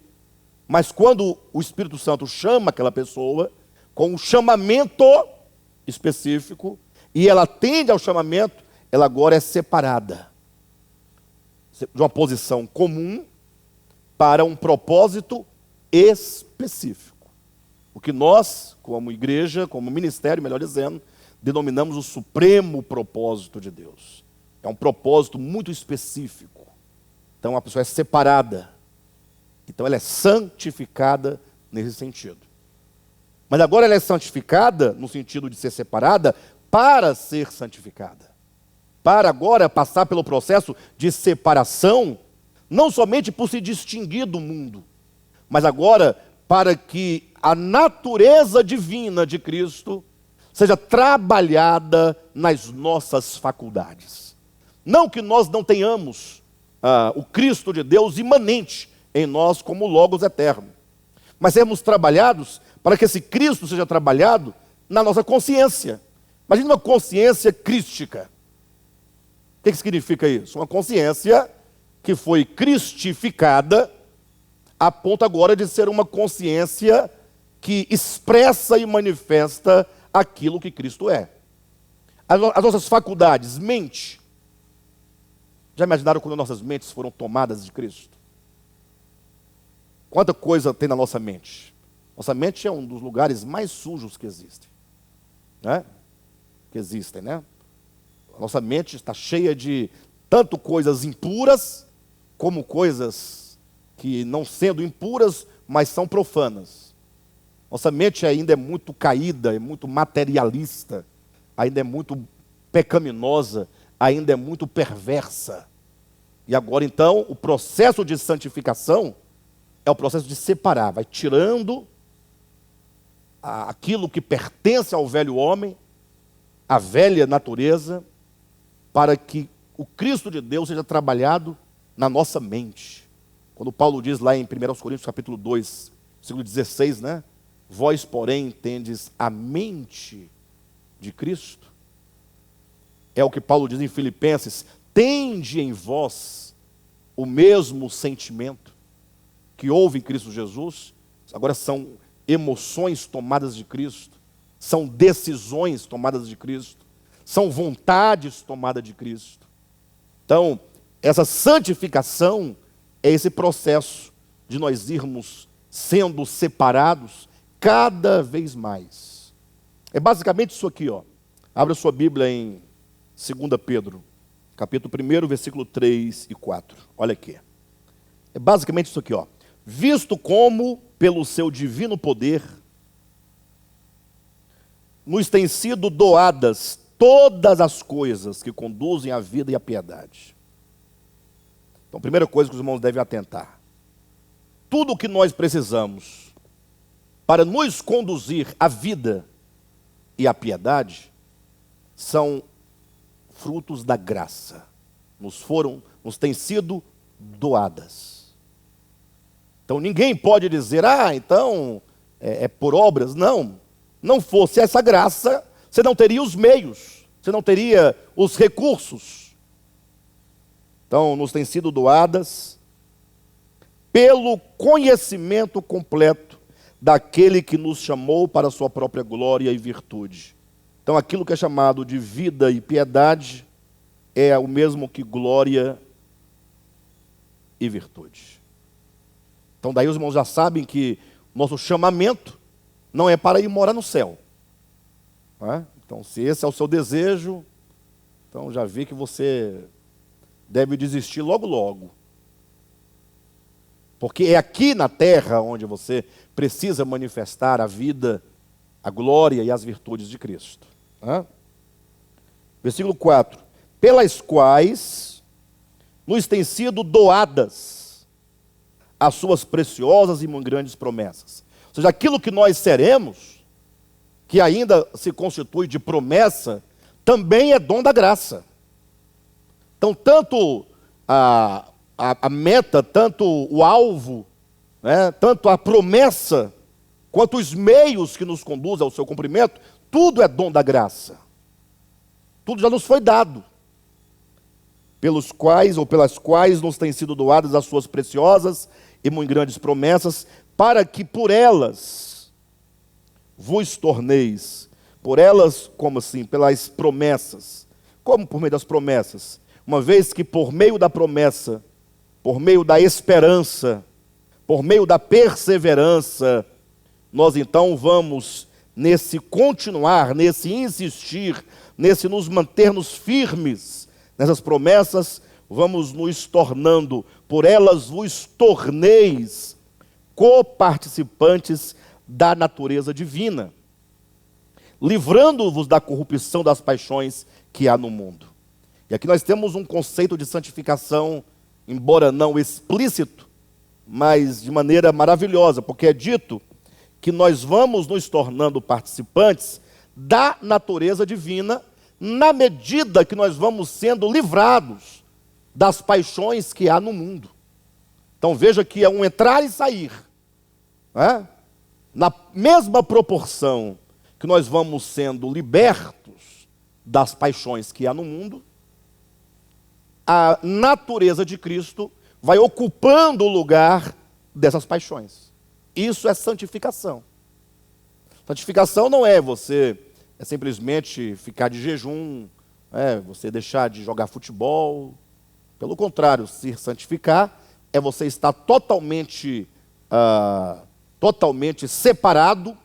mas quando o Espírito Santo chama aquela pessoa, com um chamamento específico, e ela atende ao chamamento, ela agora é separada de uma posição comum para um propósito específico. O que nós, como igreja, como ministério, melhor dizendo, denominamos o supremo propósito de Deus. É um propósito muito específico. Então a pessoa é separada. Então ela é santificada nesse sentido. Mas agora ela é santificada no sentido de ser separada para ser santificada. Para agora passar pelo processo de separação, não somente por se distinguir do mundo, mas agora para que a natureza divina de Cristo seja trabalhada nas nossas faculdades. Não que nós não tenhamos o Cristo de Deus imanente em nós como Logos eterno, mas sermos trabalhados para que esse Cristo seja trabalhado na nossa consciência. Imagina uma consciência crística. O que significa isso? Uma consciência que foi cristificada a ponto agora de ser uma consciência que expressa e manifesta aquilo que Cristo é. As nossas faculdades, mente. Já imaginaram quando nossas mentes foram tomadas de Cristo? Quanta coisa tem na nossa mente? Nossa mente é um dos lugares mais sujos que existem. Né? A nossa mente está cheia de tanto coisas impuras, como coisas que não sendo impuras, mas são profanas. Nossa mente ainda é muito caída, é muito materialista, ainda é muito pecaminosa, ainda é muito perversa. E agora então, o processo de santificação é o processo de separar, vai tirando aquilo que pertence ao velho homem, a velha natureza, para que o Cristo de Deus seja trabalhado na nossa mente. Quando Paulo diz lá em 1 Coríntios capítulo 2, versículo 16, né? Vós, porém, tendes a mente de Cristo. É o que Paulo diz em Filipenses, tende em vós o mesmo sentimento que houve em Cristo Jesus. Agora são emoções tomadas de Cristo, são decisões tomadas de Cristo, são vontades tomadas de Cristo. Então, essa santificação é esse processo de nós irmos sendo separados cada vez mais. É basicamente isso aqui, ó. Abra sua Bíblia em 2 Pedro, capítulo 1, versículo 3 e 4. Olha aqui. É basicamente isso aqui, ó. Visto como, pelo seu divino poder, nos têm sido doadas todas as coisas que conduzem à vida e à piedade. Então, a primeira coisa que os irmãos devem atentar. Tudo o que nós precisamos para nos conduzir à vida e à piedade são frutos da graça. Nos têm sido doadas. Então ninguém pode dizer, então é por obras. Não, não fosse essa graça, você não teria os meios, você não teria os recursos. Então nos têm sido doadas pelo conhecimento completo daquele que nos chamou para a sua própria glória e virtude. Então aquilo que é chamado de vida e piedade é o mesmo que glória e virtude. Então daí os irmãos já sabem que nosso chamamento não é para ir morar no céu. Não é? Então se esse é o seu desejo, então já vi que você deve desistir logo logo. Porque é aqui na terra onde você precisa manifestar a vida, a glória e as virtudes de Cristo. Versículo 4. Pelas quais nos têm sido doadas as suas preciosas e muito grandes promessas. Ou seja, aquilo que nós seremos, que ainda se constitui de promessa, também é dom da graça. Então, tanto a meta, tanto o alvo, né, tanto a promessa, quanto os meios que nos conduzem ao seu cumprimento, tudo é dom da graça. Tudo já nos foi dado. Pelos quais ou pelas quais nos têm sido doadas as suas preciosas e muito grandes promessas, para que por elas vos torneis. Por elas, como assim? Pelas promessas. Como por meio das promessas? Uma vez que por meio da promessa, por meio da esperança, por meio da perseverança, nós então vamos nesse continuar, nesse insistir, nesse nos mantermos firmes nessas promessas, vamos nos tornando, por elas vos torneis coparticipantes da natureza divina, livrando-vos da corrupção das paixões que há no mundo. E aqui nós temos um conceito de santificação, embora não explícito, mas de maneira maravilhosa, porque é dito que nós vamos nos tornando participantes da natureza divina, na medida que nós vamos sendo livrados das paixões que há no mundo. Então veja que é um entrar e sair. Na mesma proporção que nós vamos sendo libertos das paixões que há no mundo, a natureza de Cristo vai ocupando o lugar dessas paixões. Isso é santificação. Santificação não é você simplesmente ficar de jejum, você deixar de jogar futebol. Pelo contrário, se santificar é você estar totalmente separado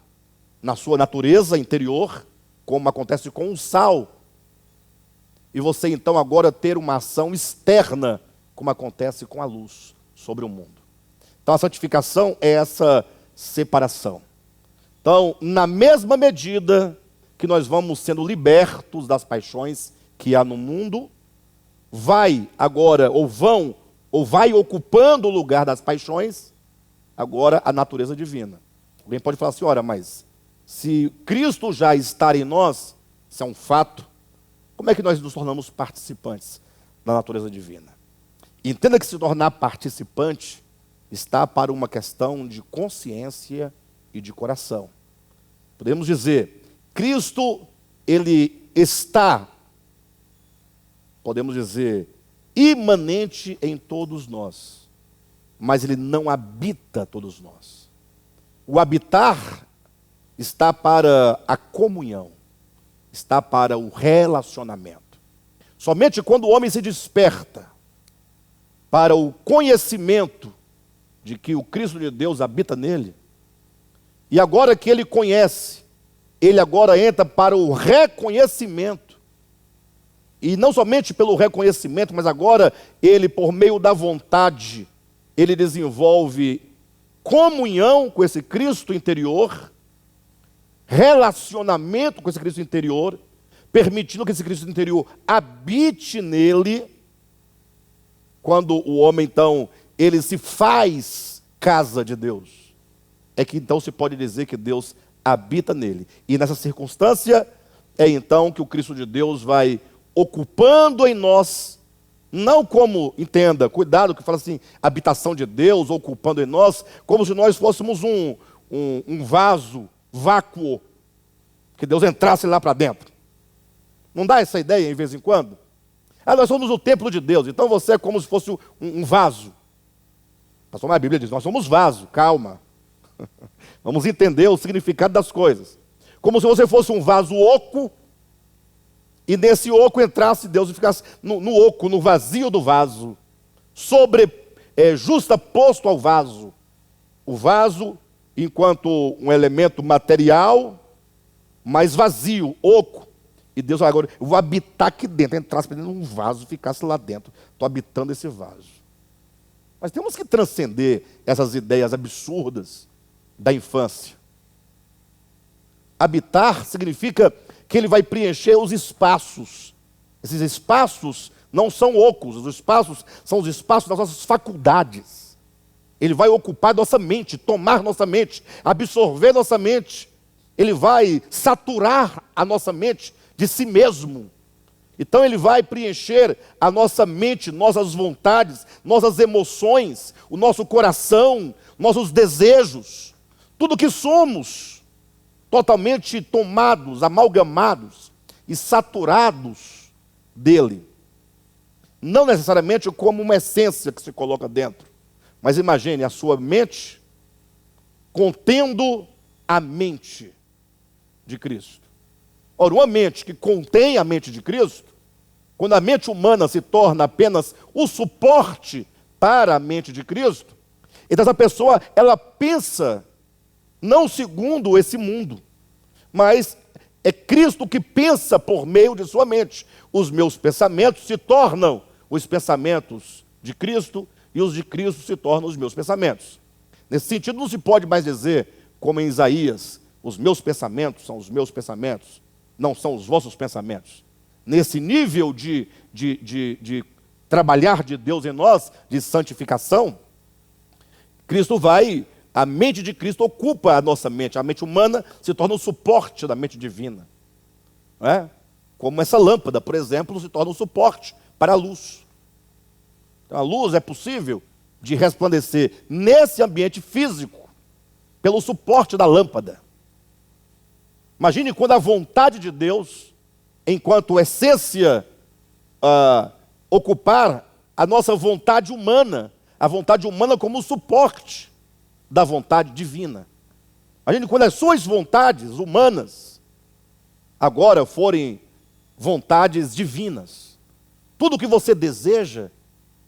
na sua natureza interior, como acontece com o sal. E você então agora ter uma ação externa, como acontece com a luz sobre o mundo. Então a santificação é essa separação. Então, na mesma medida que nós vamos sendo libertos das paixões que há no mundo, vai agora, ou vai ocupando o lugar das paixões, agora a natureza divina. Alguém pode falar assim, ora, mas se Cristo já está em nós, isso é um fato, como é que nós nos tornamos participantes da natureza divina? Entenda que se tornar participante está para uma questão de consciência e de coração. Podemos dizer, Cristo, ele está, podemos dizer, imanente em todos nós, mas ele não habita todos nós. O habitar está para a comunhão, está para o relacionamento. Somente quando o homem se desperta para o conhecimento de que o Cristo de Deus habita nele, e agora que ele conhece, ele agora entra para o reconhecimento, e não somente pelo reconhecimento, mas agora ele, por meio da vontade, ele desenvolve comunhão com esse Cristo interior, relacionamento com esse Cristo interior, permitindo que esse Cristo interior habite nele. Quando o homem, então, ele se faz casa de Deus, é que então se pode dizer que Deus habita nele. E nessa circunstância, é então que o Cristo de Deus vai ocupando em nós, não como, entenda, cuidado que fala assim, habitação de Deus, ocupando em nós, como se nós fôssemos um vaso vácuo, que Deus entrasse lá para dentro. Não dá essa ideia em vez em quando? Nós somos o templo de Deus, então você é como se fosse um vaso. Pastor, a Bíblia diz, nós somos vaso, calma. Vamos entender o significado das coisas. Como se você fosse um vaso oco, e nesse oco entrasse Deus e ficasse no oco, no vazio do vaso, justaposto ao vaso. O vaso, enquanto um elemento material, mas vazio, oco. E Deus agora, eu vou habitar aqui dentro, entrasse dentro de um vaso, ficasse lá dentro. Estou habitando esse vaso. Mas temos que transcender essas ideias absurdas da infância. Habitar significa que ele vai preencher os espaços. Esses espaços não são ocos, os espaços são os espaços das nossas faculdades. Ele vai ocupar nossa mente, tomar nossa mente, absorver nossa mente. Ele vai saturar a nossa mente de si mesmo. Então ele vai preencher a nossa mente, nossas vontades, nossas emoções, o nosso coração, nossos desejos, tudo que somos, totalmente tomados, amalgamados e saturados dele. Não necessariamente como uma essência que se coloca dentro, mas imagine a sua mente contendo a mente de Cristo. Ora, uma mente que contém a mente de Cristo, quando a mente humana se torna apenas o suporte para a mente de Cristo, então essa pessoa, ela pensa não segundo esse mundo, mas é Cristo que pensa por meio de sua mente. Os meus pensamentos se tornam os pensamentos de Cristo e os de Cristo se tornam os meus pensamentos. Nesse sentido, não se pode mais dizer, como em Isaías, os meus pensamentos são os meus pensamentos, não são os vossos pensamentos. Nesse nível de trabalhar de Deus em nós, de santificação, a mente de Cristo ocupa a nossa mente. A mente humana se torna o suporte da mente divina. Não é? Como essa lâmpada, por exemplo, se torna um suporte para a luz. Então, a luz é possível de resplandecer nesse ambiente físico, pelo suporte da lâmpada. Imagine quando a vontade de Deus, enquanto essência, ocupar a nossa vontade humana, a vontade humana como suporte da vontade divina. Imagine quando as suas vontades humanas agora forem vontades divinas. Tudo que você deseja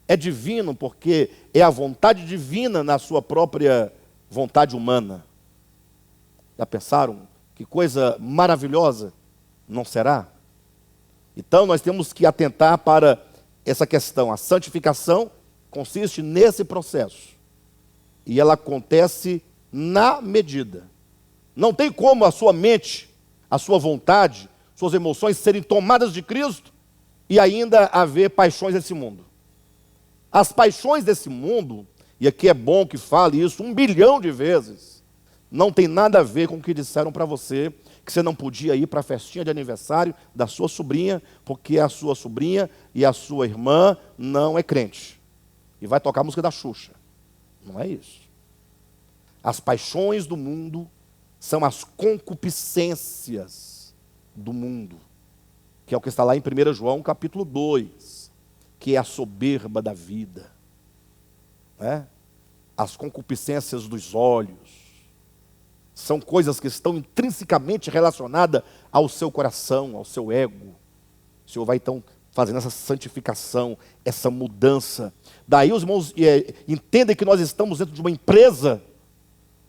é divino, porque é a vontade divina na sua própria vontade humana. Já pensaram? Que coisa maravilhosa não será? Então nós temos que atentar para essa questão. A santificação consiste nesse processo. E ela acontece na medida. Não tem como a sua mente, a sua vontade, suas emoções serem tomadas de Cristo e ainda haver paixões desse mundo. As paixões desse mundo, e aqui é bom que fale isso 1 bilhão de vezes, não tem nada a ver com o que disseram para você, que você não podia ir para a festinha de aniversário da sua sobrinha, porque a sua sobrinha e a sua irmã não é crente. E vai tocar a música da Xuxa. Não é isso. As paixões do mundo são as concupiscências do mundo, que é o que está lá em 1 João capítulo 2, que é a soberba da vida. As concupiscências dos olhos, são coisas que estão intrinsecamente relacionadas ao seu coração, ao seu ego. O Senhor vai então fazendo essa santificação, essa mudança. Daí os irmãos entendem que nós estamos dentro de uma empresa.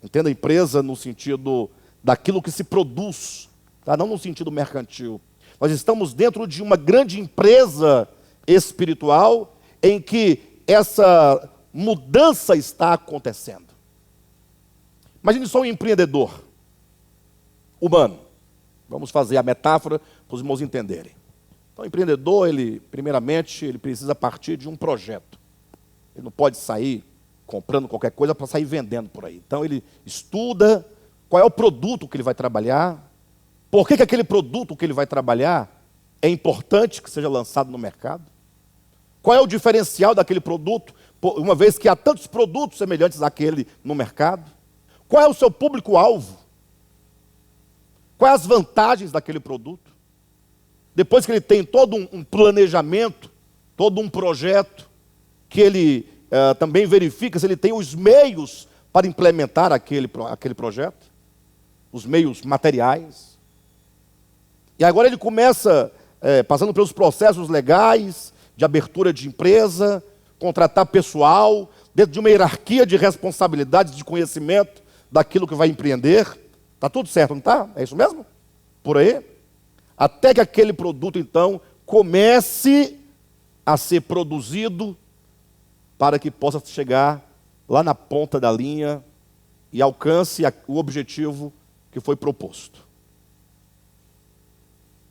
Entenda a empresa no sentido daquilo que se produz, tá? Não no sentido mercantil. Nós estamos dentro de uma grande empresa espiritual em que essa mudança está acontecendo. Imagine só um empreendedor humano. Vamos fazer a metáfora para os irmãos entenderem. Então, o empreendedor, primeiramente, ele precisa partir de um projeto. Ele não pode sair comprando qualquer coisa para sair vendendo por aí. Então, ele estuda qual é o produto que ele vai trabalhar, por que aquele produto que ele vai trabalhar é importante que seja lançado no mercado, qual é o diferencial daquele produto, uma vez que há tantos produtos semelhantes àquele no mercado. Qual é o seu público-alvo? Quais as vantagens daquele produto? Depois que ele tem todo um planejamento, todo um projeto, que ele também verifica se ele tem os meios para implementar aquele projeto, os meios materiais. E agora ele começa, passando pelos processos legais, de abertura de empresa, contratar pessoal, dentro de uma hierarquia de responsabilidades, de conhecimento, daquilo que vai empreender. Está tudo certo, não está? É isso mesmo? Por aí? Até que aquele produto, então, comece a ser produzido para que possa chegar lá na ponta da linha e alcance o objetivo que foi proposto.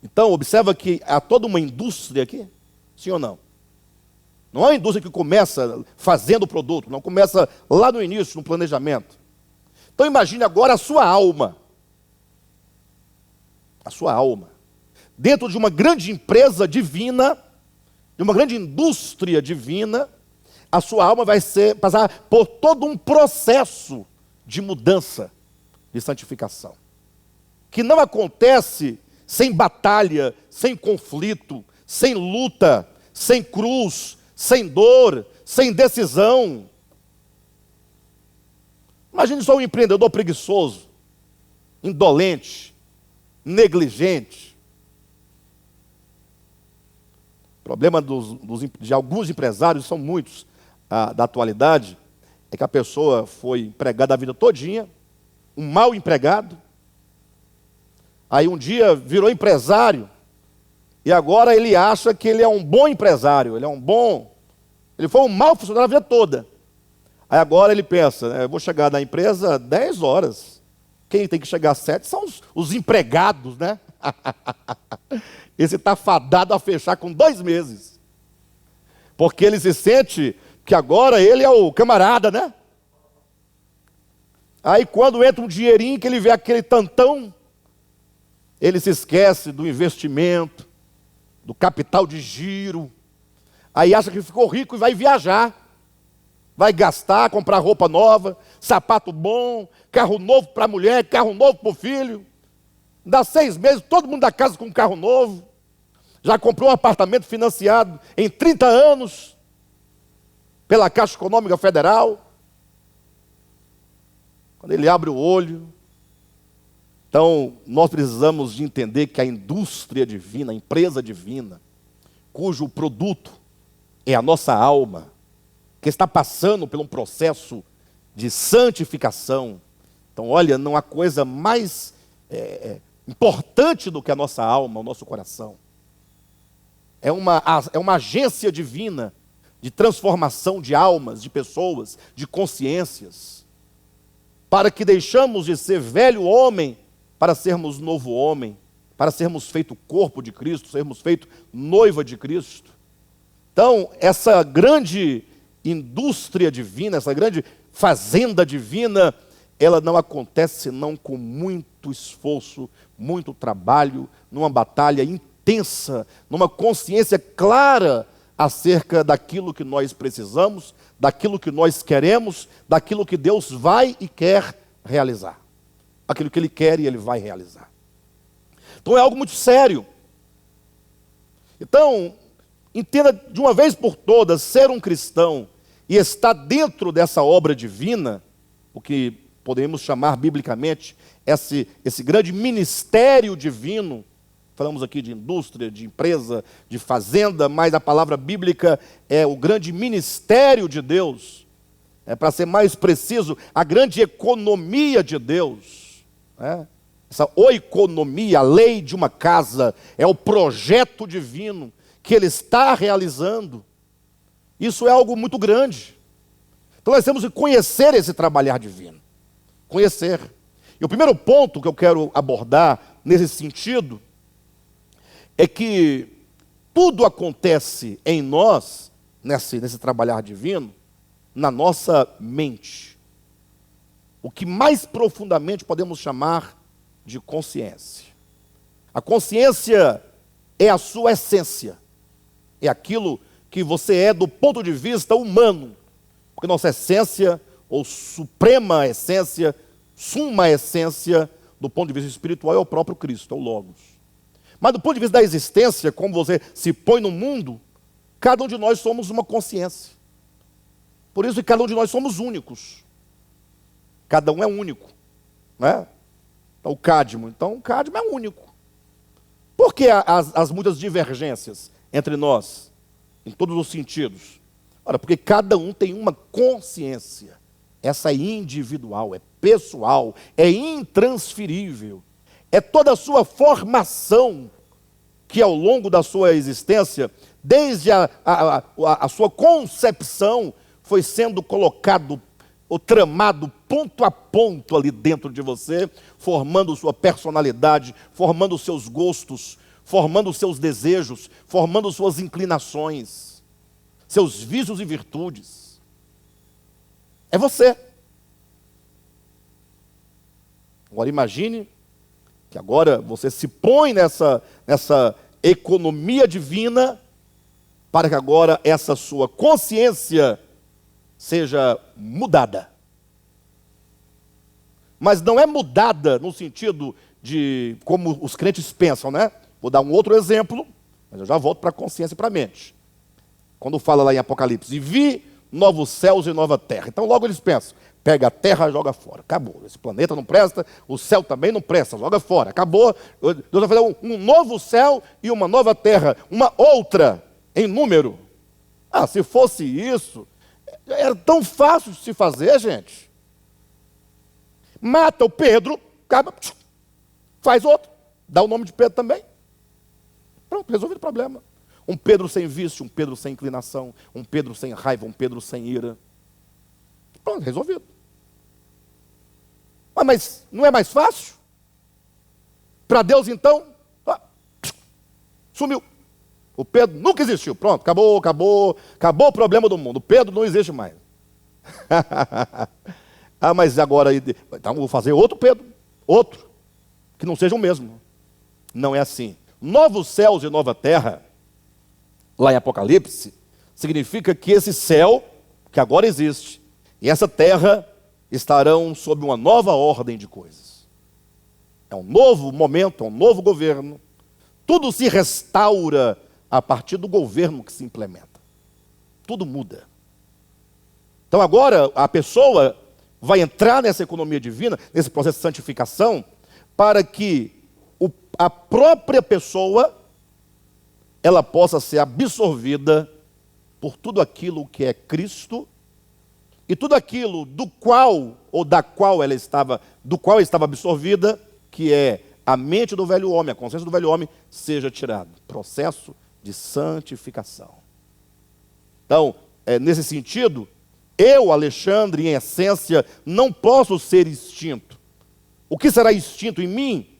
Então, observa que há toda uma indústria aqui, sim ou não? Não é uma indústria que começa fazendo o produto, não, começa lá no início, no planejamento. Então imagine agora a sua alma. A sua alma. Dentro de uma grande empresa divina, de uma grande indústria divina, a sua alma vai passar por todo um processo de mudança, de santificação. Que não acontece sem batalha, sem conflito, sem luta, sem cruz, sem dor, sem decisão. Imagine só um empreendedor preguiçoso, indolente, negligente. O problema de alguns empresários, são muitos da atualidade, é que a pessoa foi empregada a vida todinha, um mau empregado, aí um dia virou empresário, e agora ele acha que ele é um bom empresário, ele foi um mau funcionário a vida toda. Aí agora ele pensa, eu vou chegar na empresa 10 horas, quem tem que chegar às 7 são os empregados, né? Esse está fadado a fechar com 2 meses, porque ele se sente que agora ele é o camarada, né? Aí quando entra um dinheirinho, que ele vê aquele tantão, ele se esquece do investimento, do capital de giro, aí acha que ficou rico e vai viajar, vai gastar, comprar roupa nova, sapato bom, carro novo para a mulher, carro novo para o filho. Dá 6 meses, todo mundo da casa com um carro novo, já comprou um apartamento financiado em 30 anos, pela Caixa Econômica Federal. Quando ele abre o olho, então nós precisamos de entender que a indústria divina, a empresa divina, cujo produto é a nossa alma, que está passando por um processo de santificação. Então olha, não há coisa mais importante do que a nossa alma, o nosso coração. É uma agência divina de transformação de almas, de pessoas, de consciências, para que deixamos de ser velho homem para sermos novo homem, para sermos feito corpo de Cristo, sermos feito noiva de Cristo. Então, essa grande indústria divina, essa grande fazenda divina, ela não acontece senão com muito esforço, muito trabalho, numa batalha intensa, numa consciência clara acerca daquilo que nós precisamos, daquilo que nós queremos, daquilo que Deus vai e quer realizar. Aquilo que Ele quer e Ele vai realizar. Então é algo muito sério. Então, entenda de uma vez por todas, ser um cristão e estar dentro dessa obra divina, o que podemos chamar biblicamente esse grande ministério divino. Falamos aqui de indústria, de empresa, de fazenda, mas a palavra bíblica é o grande ministério de Deus. Para ser mais preciso, a grande economia de Deus. Essa oikonomia, a lei de uma casa, é o projeto divino que Ele está realizando. Isso é algo muito grande. Então nós temos que conhecer esse trabalhar divino. Conhecer. E o primeiro ponto que eu quero abordar nesse sentido é que tudo acontece em nós, nesse trabalhar divino, na nossa mente. O que mais profundamente podemos chamar de consciência. A consciência é a sua essência. É aquilo que você é do ponto de vista humano. Porque nossa essência, ou suprema essência, suma essência, do ponto de vista espiritual, é o próprio Cristo, é o Logos. Mas do ponto de vista da existência, como você se põe no mundo, cada um de nós somos uma consciência. Por isso que cada um de nós somos únicos. Cada um é único. Né? Então, o Cadmo é único. Por que as muitas divergências entre nós, em todos os sentidos? Ora, porque cada um tem uma consciência. Essa é individual, é pessoal, é intransferível. É toda a sua formação que ao longo da sua existência, desde a sua concepção, foi sendo colocado ou tramado ponto a ponto ali dentro de você, formando sua personalidade, formando seus gostos, formando seus desejos, formando suas inclinações, seus vícios e virtudes. É você. Agora imagine que agora você se põe nessa economia divina, para que agora essa sua consciência seja mudada. Mas não é mudada no sentido de como os crentes pensam, né? Vou dar um outro exemplo, mas eu já volto para a consciência e para a mente. Quando fala lá em Apocalipse, e vi novos céus e nova terra. Então logo eles pensam, pega a terra e joga fora. Acabou, esse planeta não presta, o céu também não presta, joga fora. Acabou, Deus vai fazer um novo céu e uma nova terra, uma outra em número. Ah, se fosse isso, era tão fácil de se fazer, gente. Mata o Pedro, acaba, faz outro, dá o nome de Pedro também. Pronto, resolvido o problema. Um Pedro sem vício, um Pedro sem inclinação, um Pedro sem raiva, um Pedro sem ira. Pronto, resolvido. Mas não é mais fácil? Para Deus então, sumiu. O Pedro nunca existiu. Pronto, acabou o problema do mundo. O Pedro não existe mais. Mas agora, então vou fazer outro Pedro, outro, que não seja o mesmo. Não é assim. Novos céus e nova terra, lá em Apocalipse, significa que esse céu, que agora existe, e essa terra estarão sob uma nova ordem de coisas. É um novo momento, é um novo governo. Tudo se restaura a partir do governo que se implementa. Tudo muda. Então agora a pessoa vai entrar nessa economia divina, nesse processo de santificação, para que a própria pessoa ela possa ser absorvida por tudo aquilo que é Cristo e tudo aquilo do qual estava absorvida, que é a mente do velho homem, a consciência do velho homem, seja tirado. Processo de santificação. Então, nesse sentido, eu, Alexandre, em essência, não posso ser extinto. O que será extinto em mim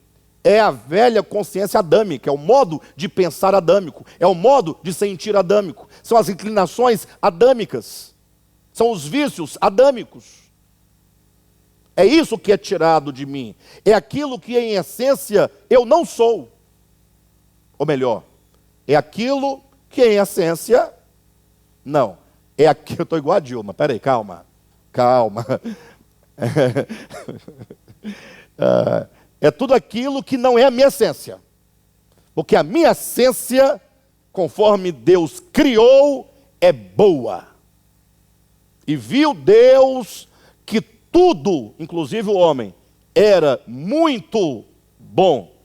é a velha consciência adâmica, é o modo de pensar adâmico, é o modo de sentir adâmico, são as inclinações adâmicas, são os vícios adâmicos. É isso que é tirado de mim, é aquilo que em essência eu não sou. Ou melhor, é aquilo que em essência não. É aquilo, eu estou igual a Dilma, peraí, calma. É tudo aquilo que não é a minha essência. Porque a minha essência, conforme Deus criou, é boa. E viu Deus que tudo, inclusive o homem, era muito bom.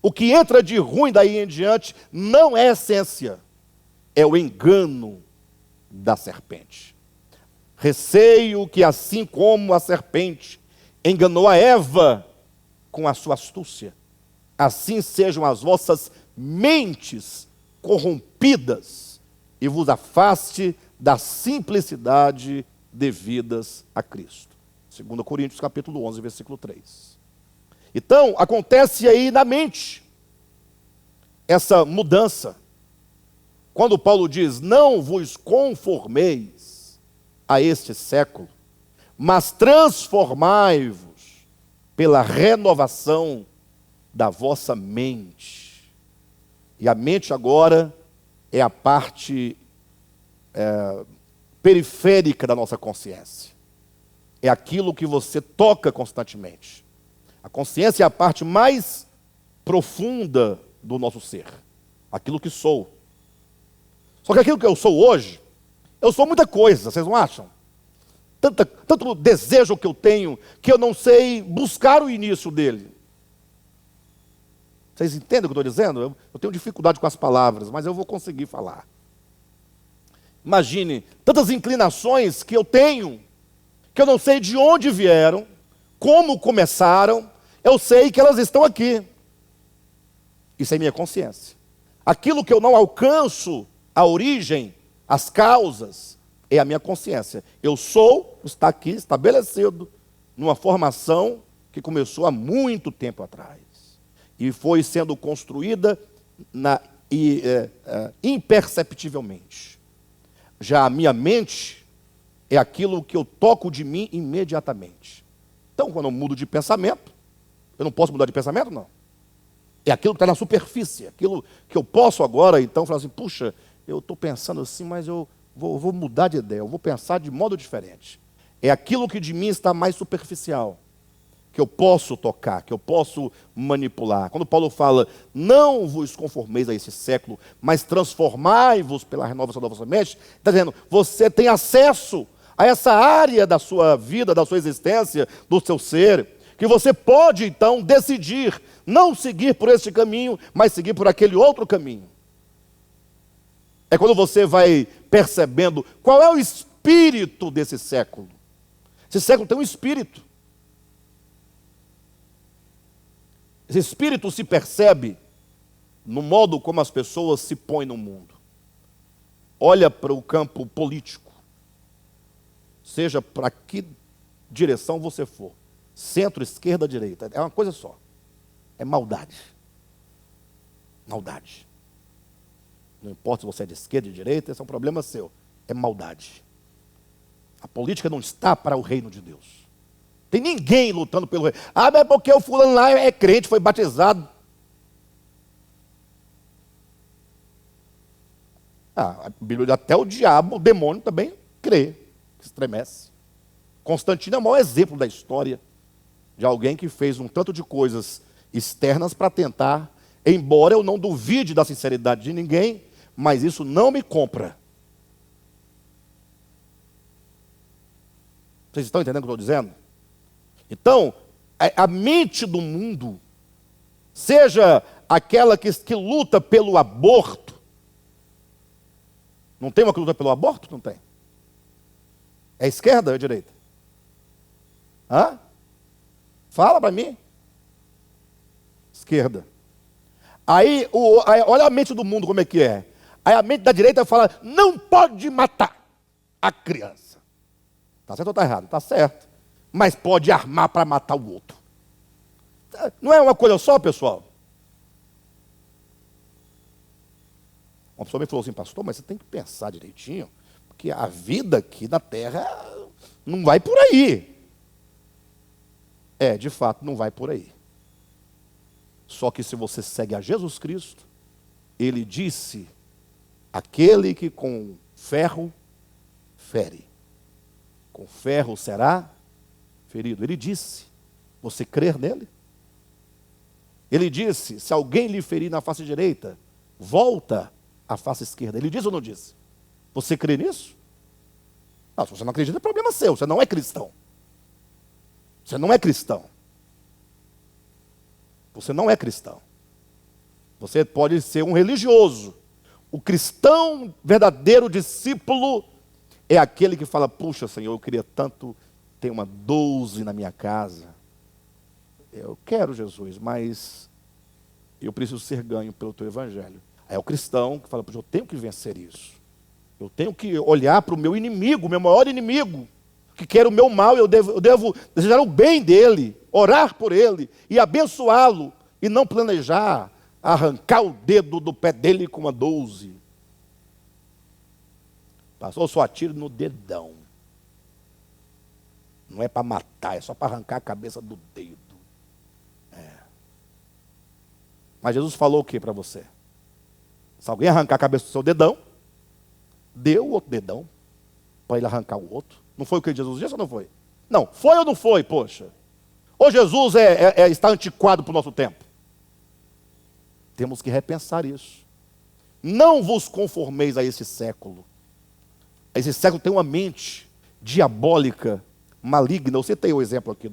O que entra de ruim daí em diante não é essência, é o engano da serpente. Receio que assim como a serpente enganou a Eva com a sua astúcia, assim sejam as vossas mentes corrompidas e vos afaste da simplicidade devidas a Cristo. 2 Coríntios capítulo 11, versículo 3. Então, acontece aí na mente essa mudança. Quando Paulo diz, não vos conformeis a este século, mas transformai-vos pela renovação da vossa mente. E a mente agora é a parte periférica da nossa consciência. É aquilo que você toca constantemente. A consciência é a parte mais profunda do nosso ser. Aquilo que sou. Só que aquilo que eu sou hoje, eu sou muita coisa, vocês não acham? Tanto desejo que eu tenho, que eu não sei buscar o início dele. Vocês entendem o que eu estou dizendo? Eu tenho dificuldade com as palavras, mas eu vou conseguir falar. Imagine, tantas inclinações que eu tenho, que eu não sei de onde vieram, como começaram, eu sei que elas estão aqui. Isso é minha consciência. Aquilo que eu não alcanço, a origem, as causas, é a minha consciência. Eu sou, está aqui estabelecido, numa formação que começou há muito tempo atrás. E foi sendo construída imperceptivelmente. Já a minha mente é aquilo que eu toco de mim imediatamente. Então, quando eu mudo de pensamento, eu não posso mudar de pensamento, não. É aquilo que está na superfície, aquilo que eu posso agora, então, falar assim, puxa, eu estou pensando assim, mas eu vou mudar de ideia, eu vou pensar de modo diferente. É aquilo que de mim está mais superficial, que eu posso tocar, que eu posso manipular. Quando Paulo fala, não vos conformeis a esse século, mas transformai-vos pela renovação da vossa mente, está dizendo, você tem acesso a essa área da sua vida, da sua existência, do seu ser, que você pode então decidir não seguir por este caminho, mas seguir por aquele outro caminho. É quando você vai percebendo qual é o espírito desse século. Esse século tem um espírito. Esse espírito se percebe no modo como as pessoas se põem no mundo. Olha para o campo político. Seja para que direção você for. Centro, esquerda, direita. É uma coisa só. É maldade. Maldade. Não importa se você é de esquerda ou de direita, esse é um problema seu. É maldade. A política não está para o reino de Deus. Tem ninguém lutando pelo reino. Ah, mas é porque o fulano lá é crente, foi batizado. A Bíblia, até o diabo, o demônio também crê, estremece. Constantino é o maior exemplo da história de alguém que fez um tanto de coisas externas para tentar, embora eu não duvide da sinceridade de ninguém, mas isso não me compra. Vocês estão entendendo o que eu estou dizendo? Então, a mente do mundo, seja aquela que luta pelo aborto, não tem uma que luta pelo aborto? Não tem. É esquerda ou é direita? Hã? Fala para mim. Esquerda. Aí, olha a mente do mundo como é que é. Aí a mente da direita fala, não pode matar a criança. Está certo ou está errado? Está certo. Mas pode armar para matar o outro. Não é uma coisa só, pessoal? Uma pessoa me falou assim, pastor, mas você tem que pensar direitinho, porque a vida aqui na terra não vai por aí. De fato, não vai por aí. Só que se você segue a Jesus Cristo, ele disse, aquele que com ferro fere, com ferro será ferido. Ele disse, você crer nele? Ele disse, se alguém lhe ferir na face direita, volta à face esquerda. Ele disse ou não disse? Você crê nisso? Não, se você não acredita, é problema seu, você não é cristão. Você não é cristão. Você não é cristão. Você pode ser um religioso. O cristão, verdadeiro discípulo, é aquele que fala, puxa, Senhor, eu queria tanto ter uma 12 na minha casa. Eu quero, Jesus, mas eu preciso ser ganho pelo teu evangelho. Aí é o cristão que fala, puxa, eu tenho que vencer isso. Eu tenho que olhar para o meu inimigo, o meu maior inimigo, que quer o meu mal, eu devo desejar o bem dele, orar por ele e abençoá-lo, e não planejar arrancar o dedo do pé dele com uma 12. Pastor, só atiro no dedão. Não é para matar, é só para arrancar a cabeça do dedo. Mas Jesus falou o que para você? Se alguém arrancar a cabeça do seu dedão, dê o outro dedão para ele arrancar o outro. Não foi o que Jesus disse ou não foi? Não, foi ou não foi, poxa? Ou Jesus está antiquado para o nosso tempo? Temos que repensar isso. Não vos conformeis a esse século. Esse século tem uma mente diabólica, maligna. Eu citei o exemplo aqui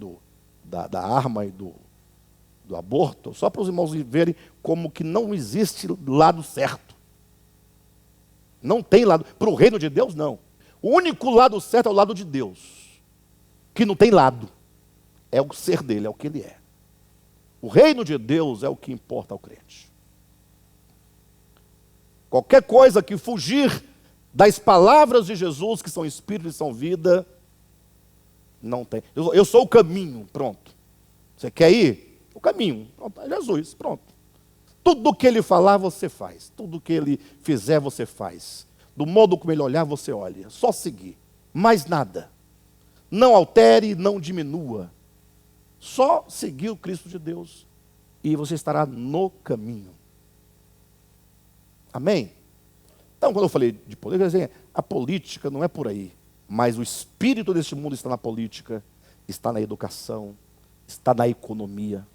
da arma e do aborto, só para os irmãos verem como que não existe lado certo. Não tem lado. Para o reino de Deus, não. O único lado certo é o lado de Deus, que não tem lado. É o ser dele, é o que ele é. O reino de Deus é o que importa ao crente. Qualquer coisa que fugir das palavras de Jesus, que são espírito e são vida, não tem. Eu sou o caminho, pronto. Você quer ir? O caminho, pronto, é Jesus, pronto. Tudo que ele falar, você faz. Tudo que ele fizer, você faz. Do modo como ele olhar, você olha. Só seguir. Mais nada. Não altere, não diminua. Só seguir o Cristo de Deus. E você estará no caminho. Amém? Então, quando eu falei de política, eu quero dizer, a política não é por aí. Mas o espírito deste mundo está na política, está na educação, está na economia,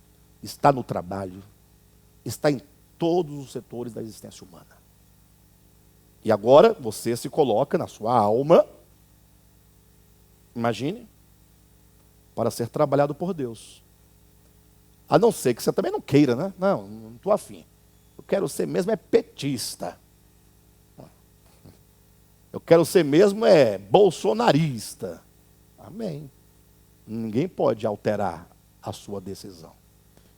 está no trabalho, está em todos os setores da existência humana. E agora você se coloca na sua alma, imagine, para ser trabalhado por Deus. A não ser que você também não queira, né? Não estou afim. Eu quero ser mesmo petista. Eu quero ser mesmo bolsonarista. Amém. Ninguém pode alterar a sua decisão.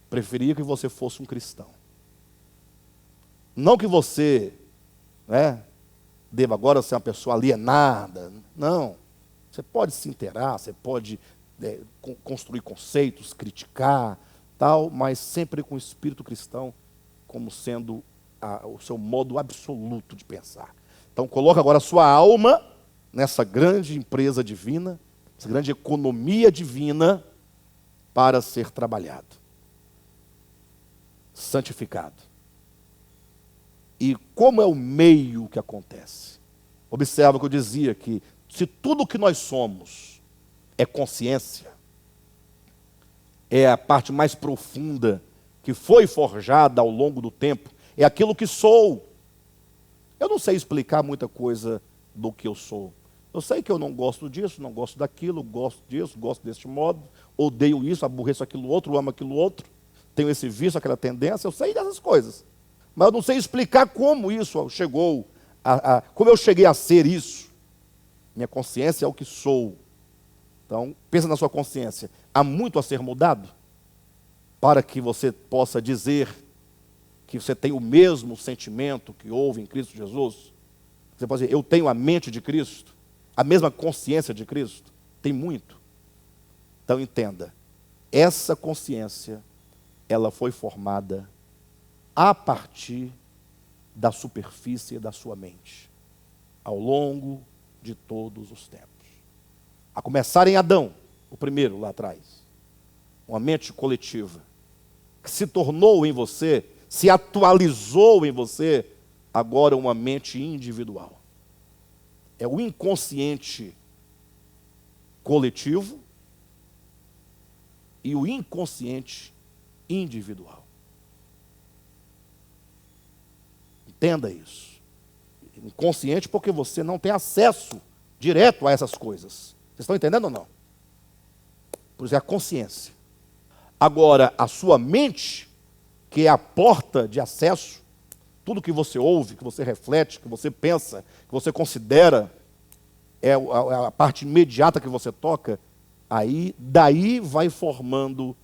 Preferia que você fosse um cristão. Não que você, deva agora ser uma pessoa alienada. Não. Você pode se inteirar, você pode construir conceitos, criticar, tal, mas sempre com o espírito cristão como sendo o seu modo absoluto de pensar. Então coloca agora a sua alma nessa grande empresa divina, essa grande economia divina para ser trabalhado, santificado. E como é o meio que acontece? Observa que eu dizia que se tudo que nós somos é consciência, é a parte mais profunda que foi forjada ao longo do tempo, é aquilo que sou. Eu não sei explicar muita coisa do que eu sou. Eu sei que eu não gosto disso, não gosto daquilo, gosto disso, gosto deste modo, odeio isso, aborreço aquilo outro, amo aquilo outro, tenho esse vício, aquela tendência, eu sei dessas coisas. Mas eu não sei explicar como isso chegou, como eu cheguei a ser isso. Minha consciência é o que sou. Então, pensa na sua consciência. Há muito a ser mudado para que você possa dizer que você tem o mesmo sentimento que houve em Cristo Jesus. Você pode dizer, eu tenho a mente de Cristo, a mesma consciência de Cristo. Tem muito. Então entenda, essa consciência, ela foi formada a partir da superfície da sua mente, ao longo de todos os tempos. A começar em Adão, o primeiro lá atrás. Uma mente coletiva, que se tornou em você, se atualizou em você, agora uma mente individual. É o inconsciente coletivo e o inconsciente individual. Entenda isso. Inconsciente porque você não tem acesso direto a essas coisas. Vocês estão entendendo ou não? Por isso é a consciência. Agora, a sua mente, que é a porta de acesso, tudo que você ouve, que você reflete, que você pensa, que você considera, é a parte imediata que você toca, aí, daí vai formando,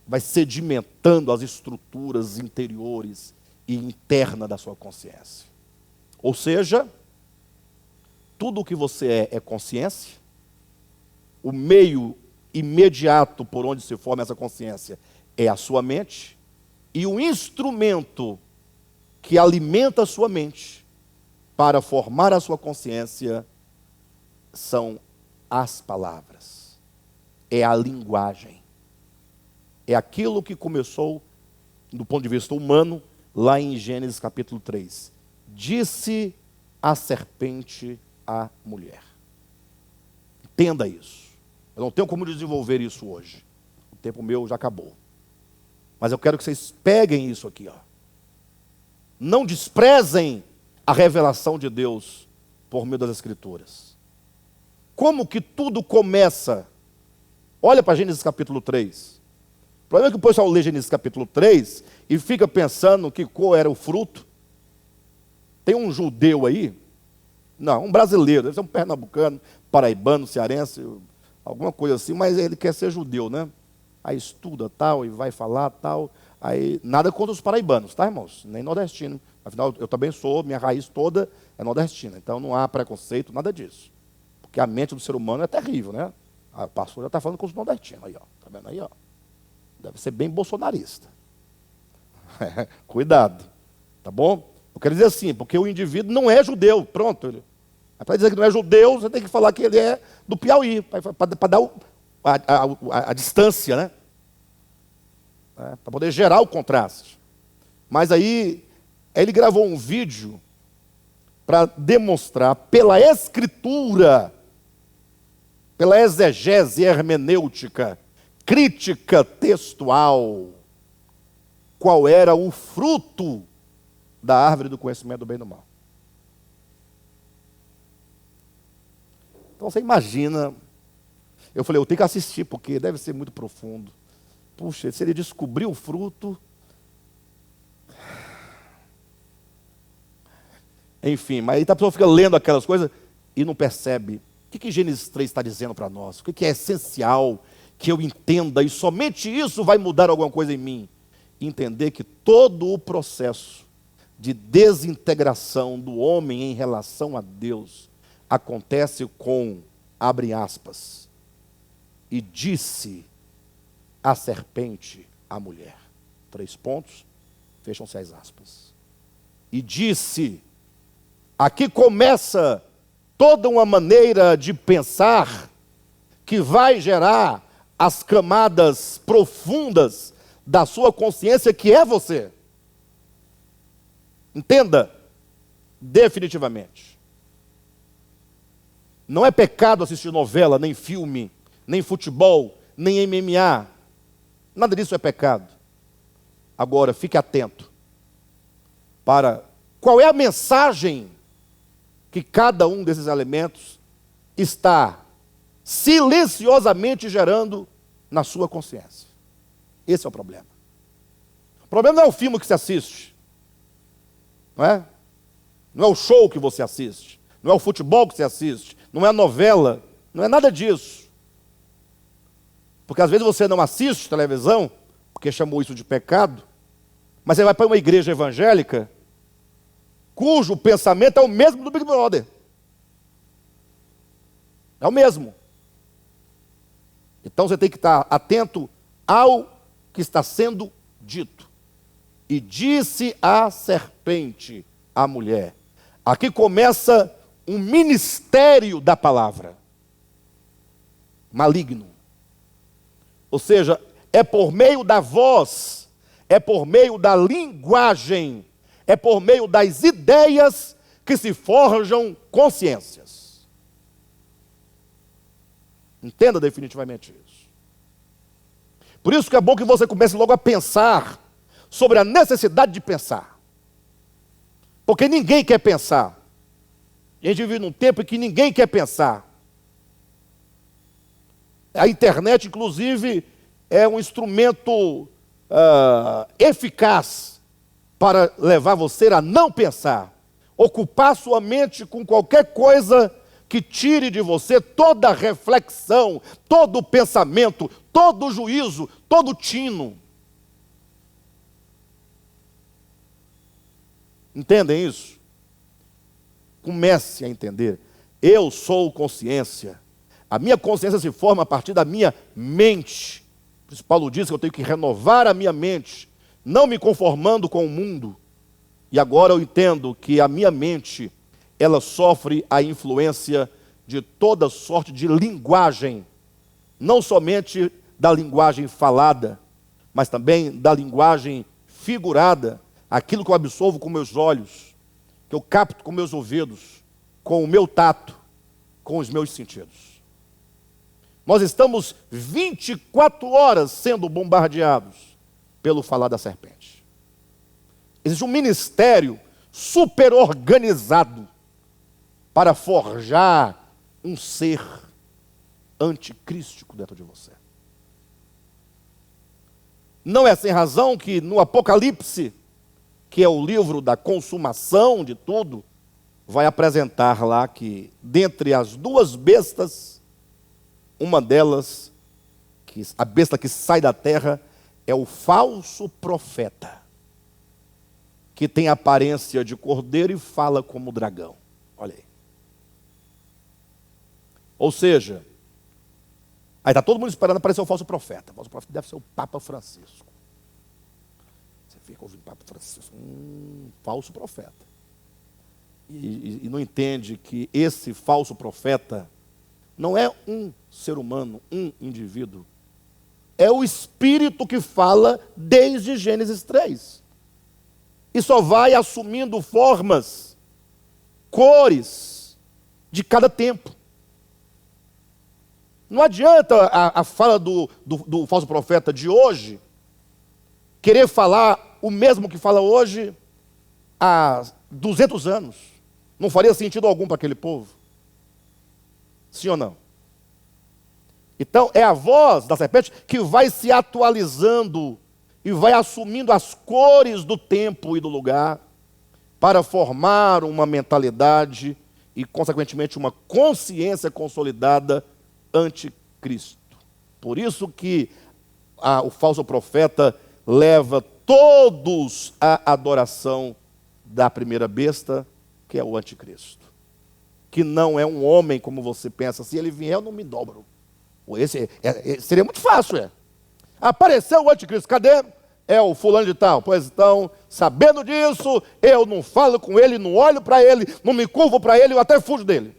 vai sedimentando as estruturas interiores e internas da sua consciência. Ou seja, tudo o que você é consciência, o meio imediato por onde se forma essa consciência é a sua mente, e o instrumento que alimenta a sua mente para formar a sua consciência são as palavras, é a linguagem, é aquilo que começou, do ponto de vista humano, lá em Gênesis capítulo 3. Disse a serpente à mulher. Entenda isso. Eu não tenho como desenvolver isso hoje. O tempo meu já acabou. Mas eu quero que vocês peguem isso aqui, ó. Não desprezem a revelação de Deus por meio das Escrituras. Como que tudo começa? Olha para Gênesis capítulo 3. O problema é que o pessoal lê Gênesis capítulo 3 e fica pensando que qual era o fruto. Tem um judeu aí, não, um brasileiro, deve ser um pernambucano, paraibano, cearense, alguma coisa assim, mas ele quer ser judeu, né? Aí estuda tal, e vai falar tal, aí nada contra os paraibanos, tá, irmãos? Nem nordestino, Afinal, eu também sou, minha raiz toda é nordestina. Então não há preconceito, nada disso. Porque a mente do ser humano é terrível, né? A pastora já está falando com os nordestinos. Aí, ó. Tá vendo aí, ó? Deve ser bem bolsonarista. Cuidado. Tá bom? Eu quero dizer assim, porque o indivíduo não é judeu. Pronto. Para dizer que não é judeu, você tem que falar que ele é do Piauí. Para dar a distância, né? Para poder gerar o contraste. Mas aí, ele gravou um vídeo para demonstrar pela escritura, pela exegese hermenêutica, crítica textual, qual era o fruto da árvore do conhecimento do bem e do mal. Então você imagina, eu falei, eu tenho que assistir, porque deve ser muito profundo. Puxa, se ele descobrir o fruto... Enfim, mas aí a pessoa fica lendo aquelas coisas e não percebe. O que Gênesis 3 está dizendo para nós? O que é essencial que eu entenda e somente isso vai mudar alguma coisa em mim? Entender que todo o processo de desintegração do homem em relação a Deus acontece com, abre aspas, e disse a serpente à mulher. 3 pontos, fecham-se as aspas. E disse, aqui começa toda uma maneira de pensar que vai gerar as camadas profundas da sua consciência, que é você. Entenda, definitivamente. Não é pecado assistir novela, nem filme, nem futebol, nem MMA. Nada disso é pecado. Agora, fique atento para qual é a mensagem que cada um desses elementos está silenciosamente gerando na sua consciência. Esse é o problema. O problema não é o filme que você assiste, não é? Não é o show que você assiste, não é o futebol que você assiste, não é a novela, não é nada disso. Porque às vezes você não assiste televisão, porque chamou isso de pecado, mas você vai para uma igreja evangélica, cujo pensamento é o mesmo do Big Brother. É o mesmo. Então você tem que estar atento ao que está sendo dito. E disse a serpente à mulher. Aqui começa um ministério da palavra. Maligno. Ou seja, é por meio da voz, é por meio da linguagem, é por meio das ideias que se forjam consciências. Entenda definitivamente isso. Por isso que é bom que você comece logo a pensar sobre a necessidade de pensar. Porque ninguém quer pensar. A gente vive num tempo em que ninguém quer pensar. A internet, inclusive, é um instrumento eficaz para levar você a não pensar. Ocupar sua mente com qualquer coisa que tire de você toda a reflexão, todo o pensamento, todo o juízo, todo o tino. Entendem isso? Comece a entender. Eu sou consciência. A minha consciência se forma a partir da minha mente. Por isso Paulo diz que eu tenho que renovar a minha mente, não me conformando com o mundo. E agora eu entendo que a minha mente, ela sofre a influência de toda sorte de linguagem, não somente da linguagem falada, mas também da linguagem figurada, aquilo que eu absorvo com meus olhos, que eu capto com meus ouvidos, com o meu tato, com os meus sentidos. Nós estamos 24 horas sendo bombardeados pelo falar da serpente. Existe um ministério super organizado para forjar um ser anticrístico dentro de você. Não é sem razão que no Apocalipse, que é o livro da consumação de tudo, vai apresentar lá que, dentre as 2 bestas, uma delas, a besta que sai da terra, é o falso profeta. que tem aparência de cordeiro e fala como dragão. Olha aí. Ou seja, aí está todo mundo esperando aparecer o falso profeta. O falso profeta deve ser o Papa Francisco. Você fica ouvindo Papa Francisco, falso profeta. E não entende que esse falso profeta não é um ser humano, um indivíduo. É o Espírito que fala desde Gênesis 3. E só vai assumindo formas, cores de cada tempo. Não adianta a fala do falso profeta de hoje querer falar o mesmo que fala hoje há 200 anos. Não faria sentido algum para aquele povo. Sim ou não? Então, é a voz da serpente que vai se atualizando e vai assumindo as cores do tempo e do lugar para formar uma mentalidade e, consequentemente, uma consciência consolidada anticristo. Por isso que o falso profeta leva todos à adoração da primeira besta, que é o anticristo. Que não é um homem como você pensa, se ele vier eu não me dobro. Esse seria muito fácil, Apareceu o anticristo, cadê? É o fulano de tal. Pois então, sabendo disso, eu não falo com ele, não olho para ele, não me curvo para ele, eu até fujo dele.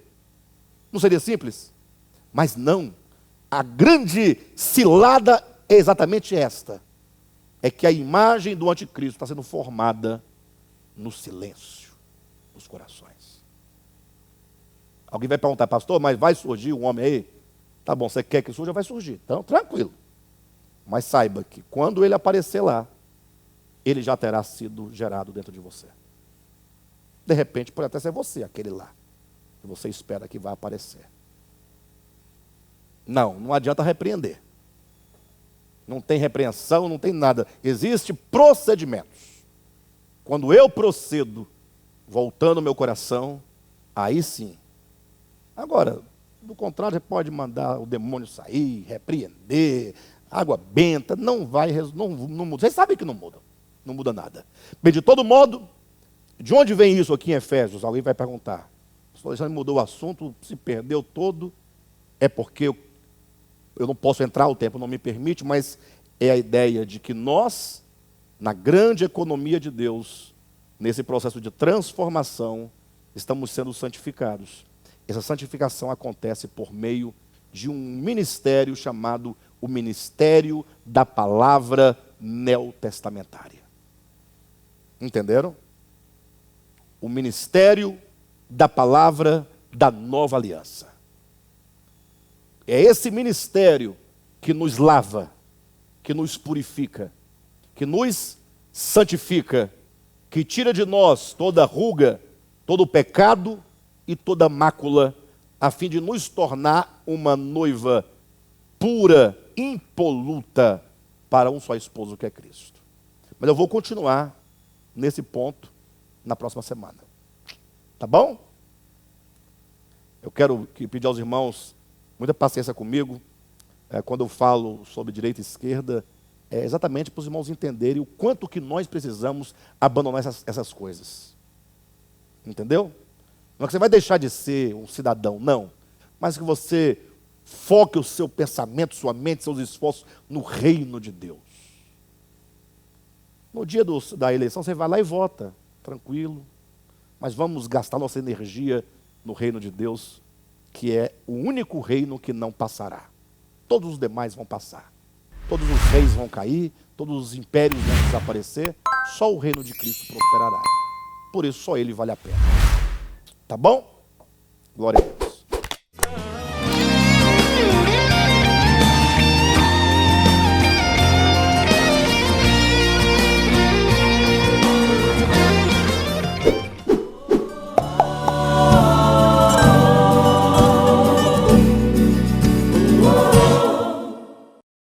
Não seria simples? Mas não. A grande cilada é exatamente esta. É que a imagem do anticristo está sendo formada no silêncio dos corações. Alguém vai perguntar, pastor, mas vai surgir um homem aí? Tá bom, você quer que surja, vai surgir. Então, tranquilo. Mas saiba que quando ele aparecer lá, ele já terá sido gerado dentro de você. De repente, pode até ser você, aquele lá, que você espera que vá aparecer. Não adianta repreender. Não tem repreensão, não tem nada. Existem procedimentos. Quando eu procedo, voltando ao meu coração, aí sim. Agora, do contrário, você pode mandar o demônio sair, repreender, água benta, não muda. Vocês sabem que não muda. Não muda nada. Bem, de todo modo, de onde vem isso aqui em Efésios? Alguém vai perguntar. O pastor Alexandre mudou o assunto, se perdeu todo. É porque eu não posso entrar, o tempo não me permite, mas é a ideia de que nós, na grande economia de Deus, nesse processo de transformação, estamos sendo santificados. Essa santificação acontece por meio de um ministério chamado o Ministério da Palavra Neotestamentária. Entenderam? O Ministério da Palavra da Nova Aliança. É esse ministério que nos lava, que nos purifica, que nos santifica, que tira de nós toda ruga, todo pecado e toda mácula, a fim de nos tornar uma noiva pura, impoluta, para um só esposo que é Cristo. Mas eu vou continuar nesse ponto na próxima semana. Tá bom? Eu quero pedir aos irmãos muita paciência comigo, quando eu falo sobre direita e esquerda, é exatamente para os irmãos entenderem o quanto que nós precisamos abandonar essas coisas. Entendeu? Não é que você vai deixar de ser um cidadão, não. Mas que você foque o seu pensamento, sua mente, seus esforços no reino de Deus. No dia da eleição, você vai lá e vota, tranquilo. Mas vamos gastar nossa energia no reino de Deus, que é o único reino que não passará. Todos os demais vão passar. Todos os reis vão cair, todos os impérios vão desaparecer, só o reino de Cristo prosperará. Por isso, só ele vale a pena. Tá bom? Glória a Deus.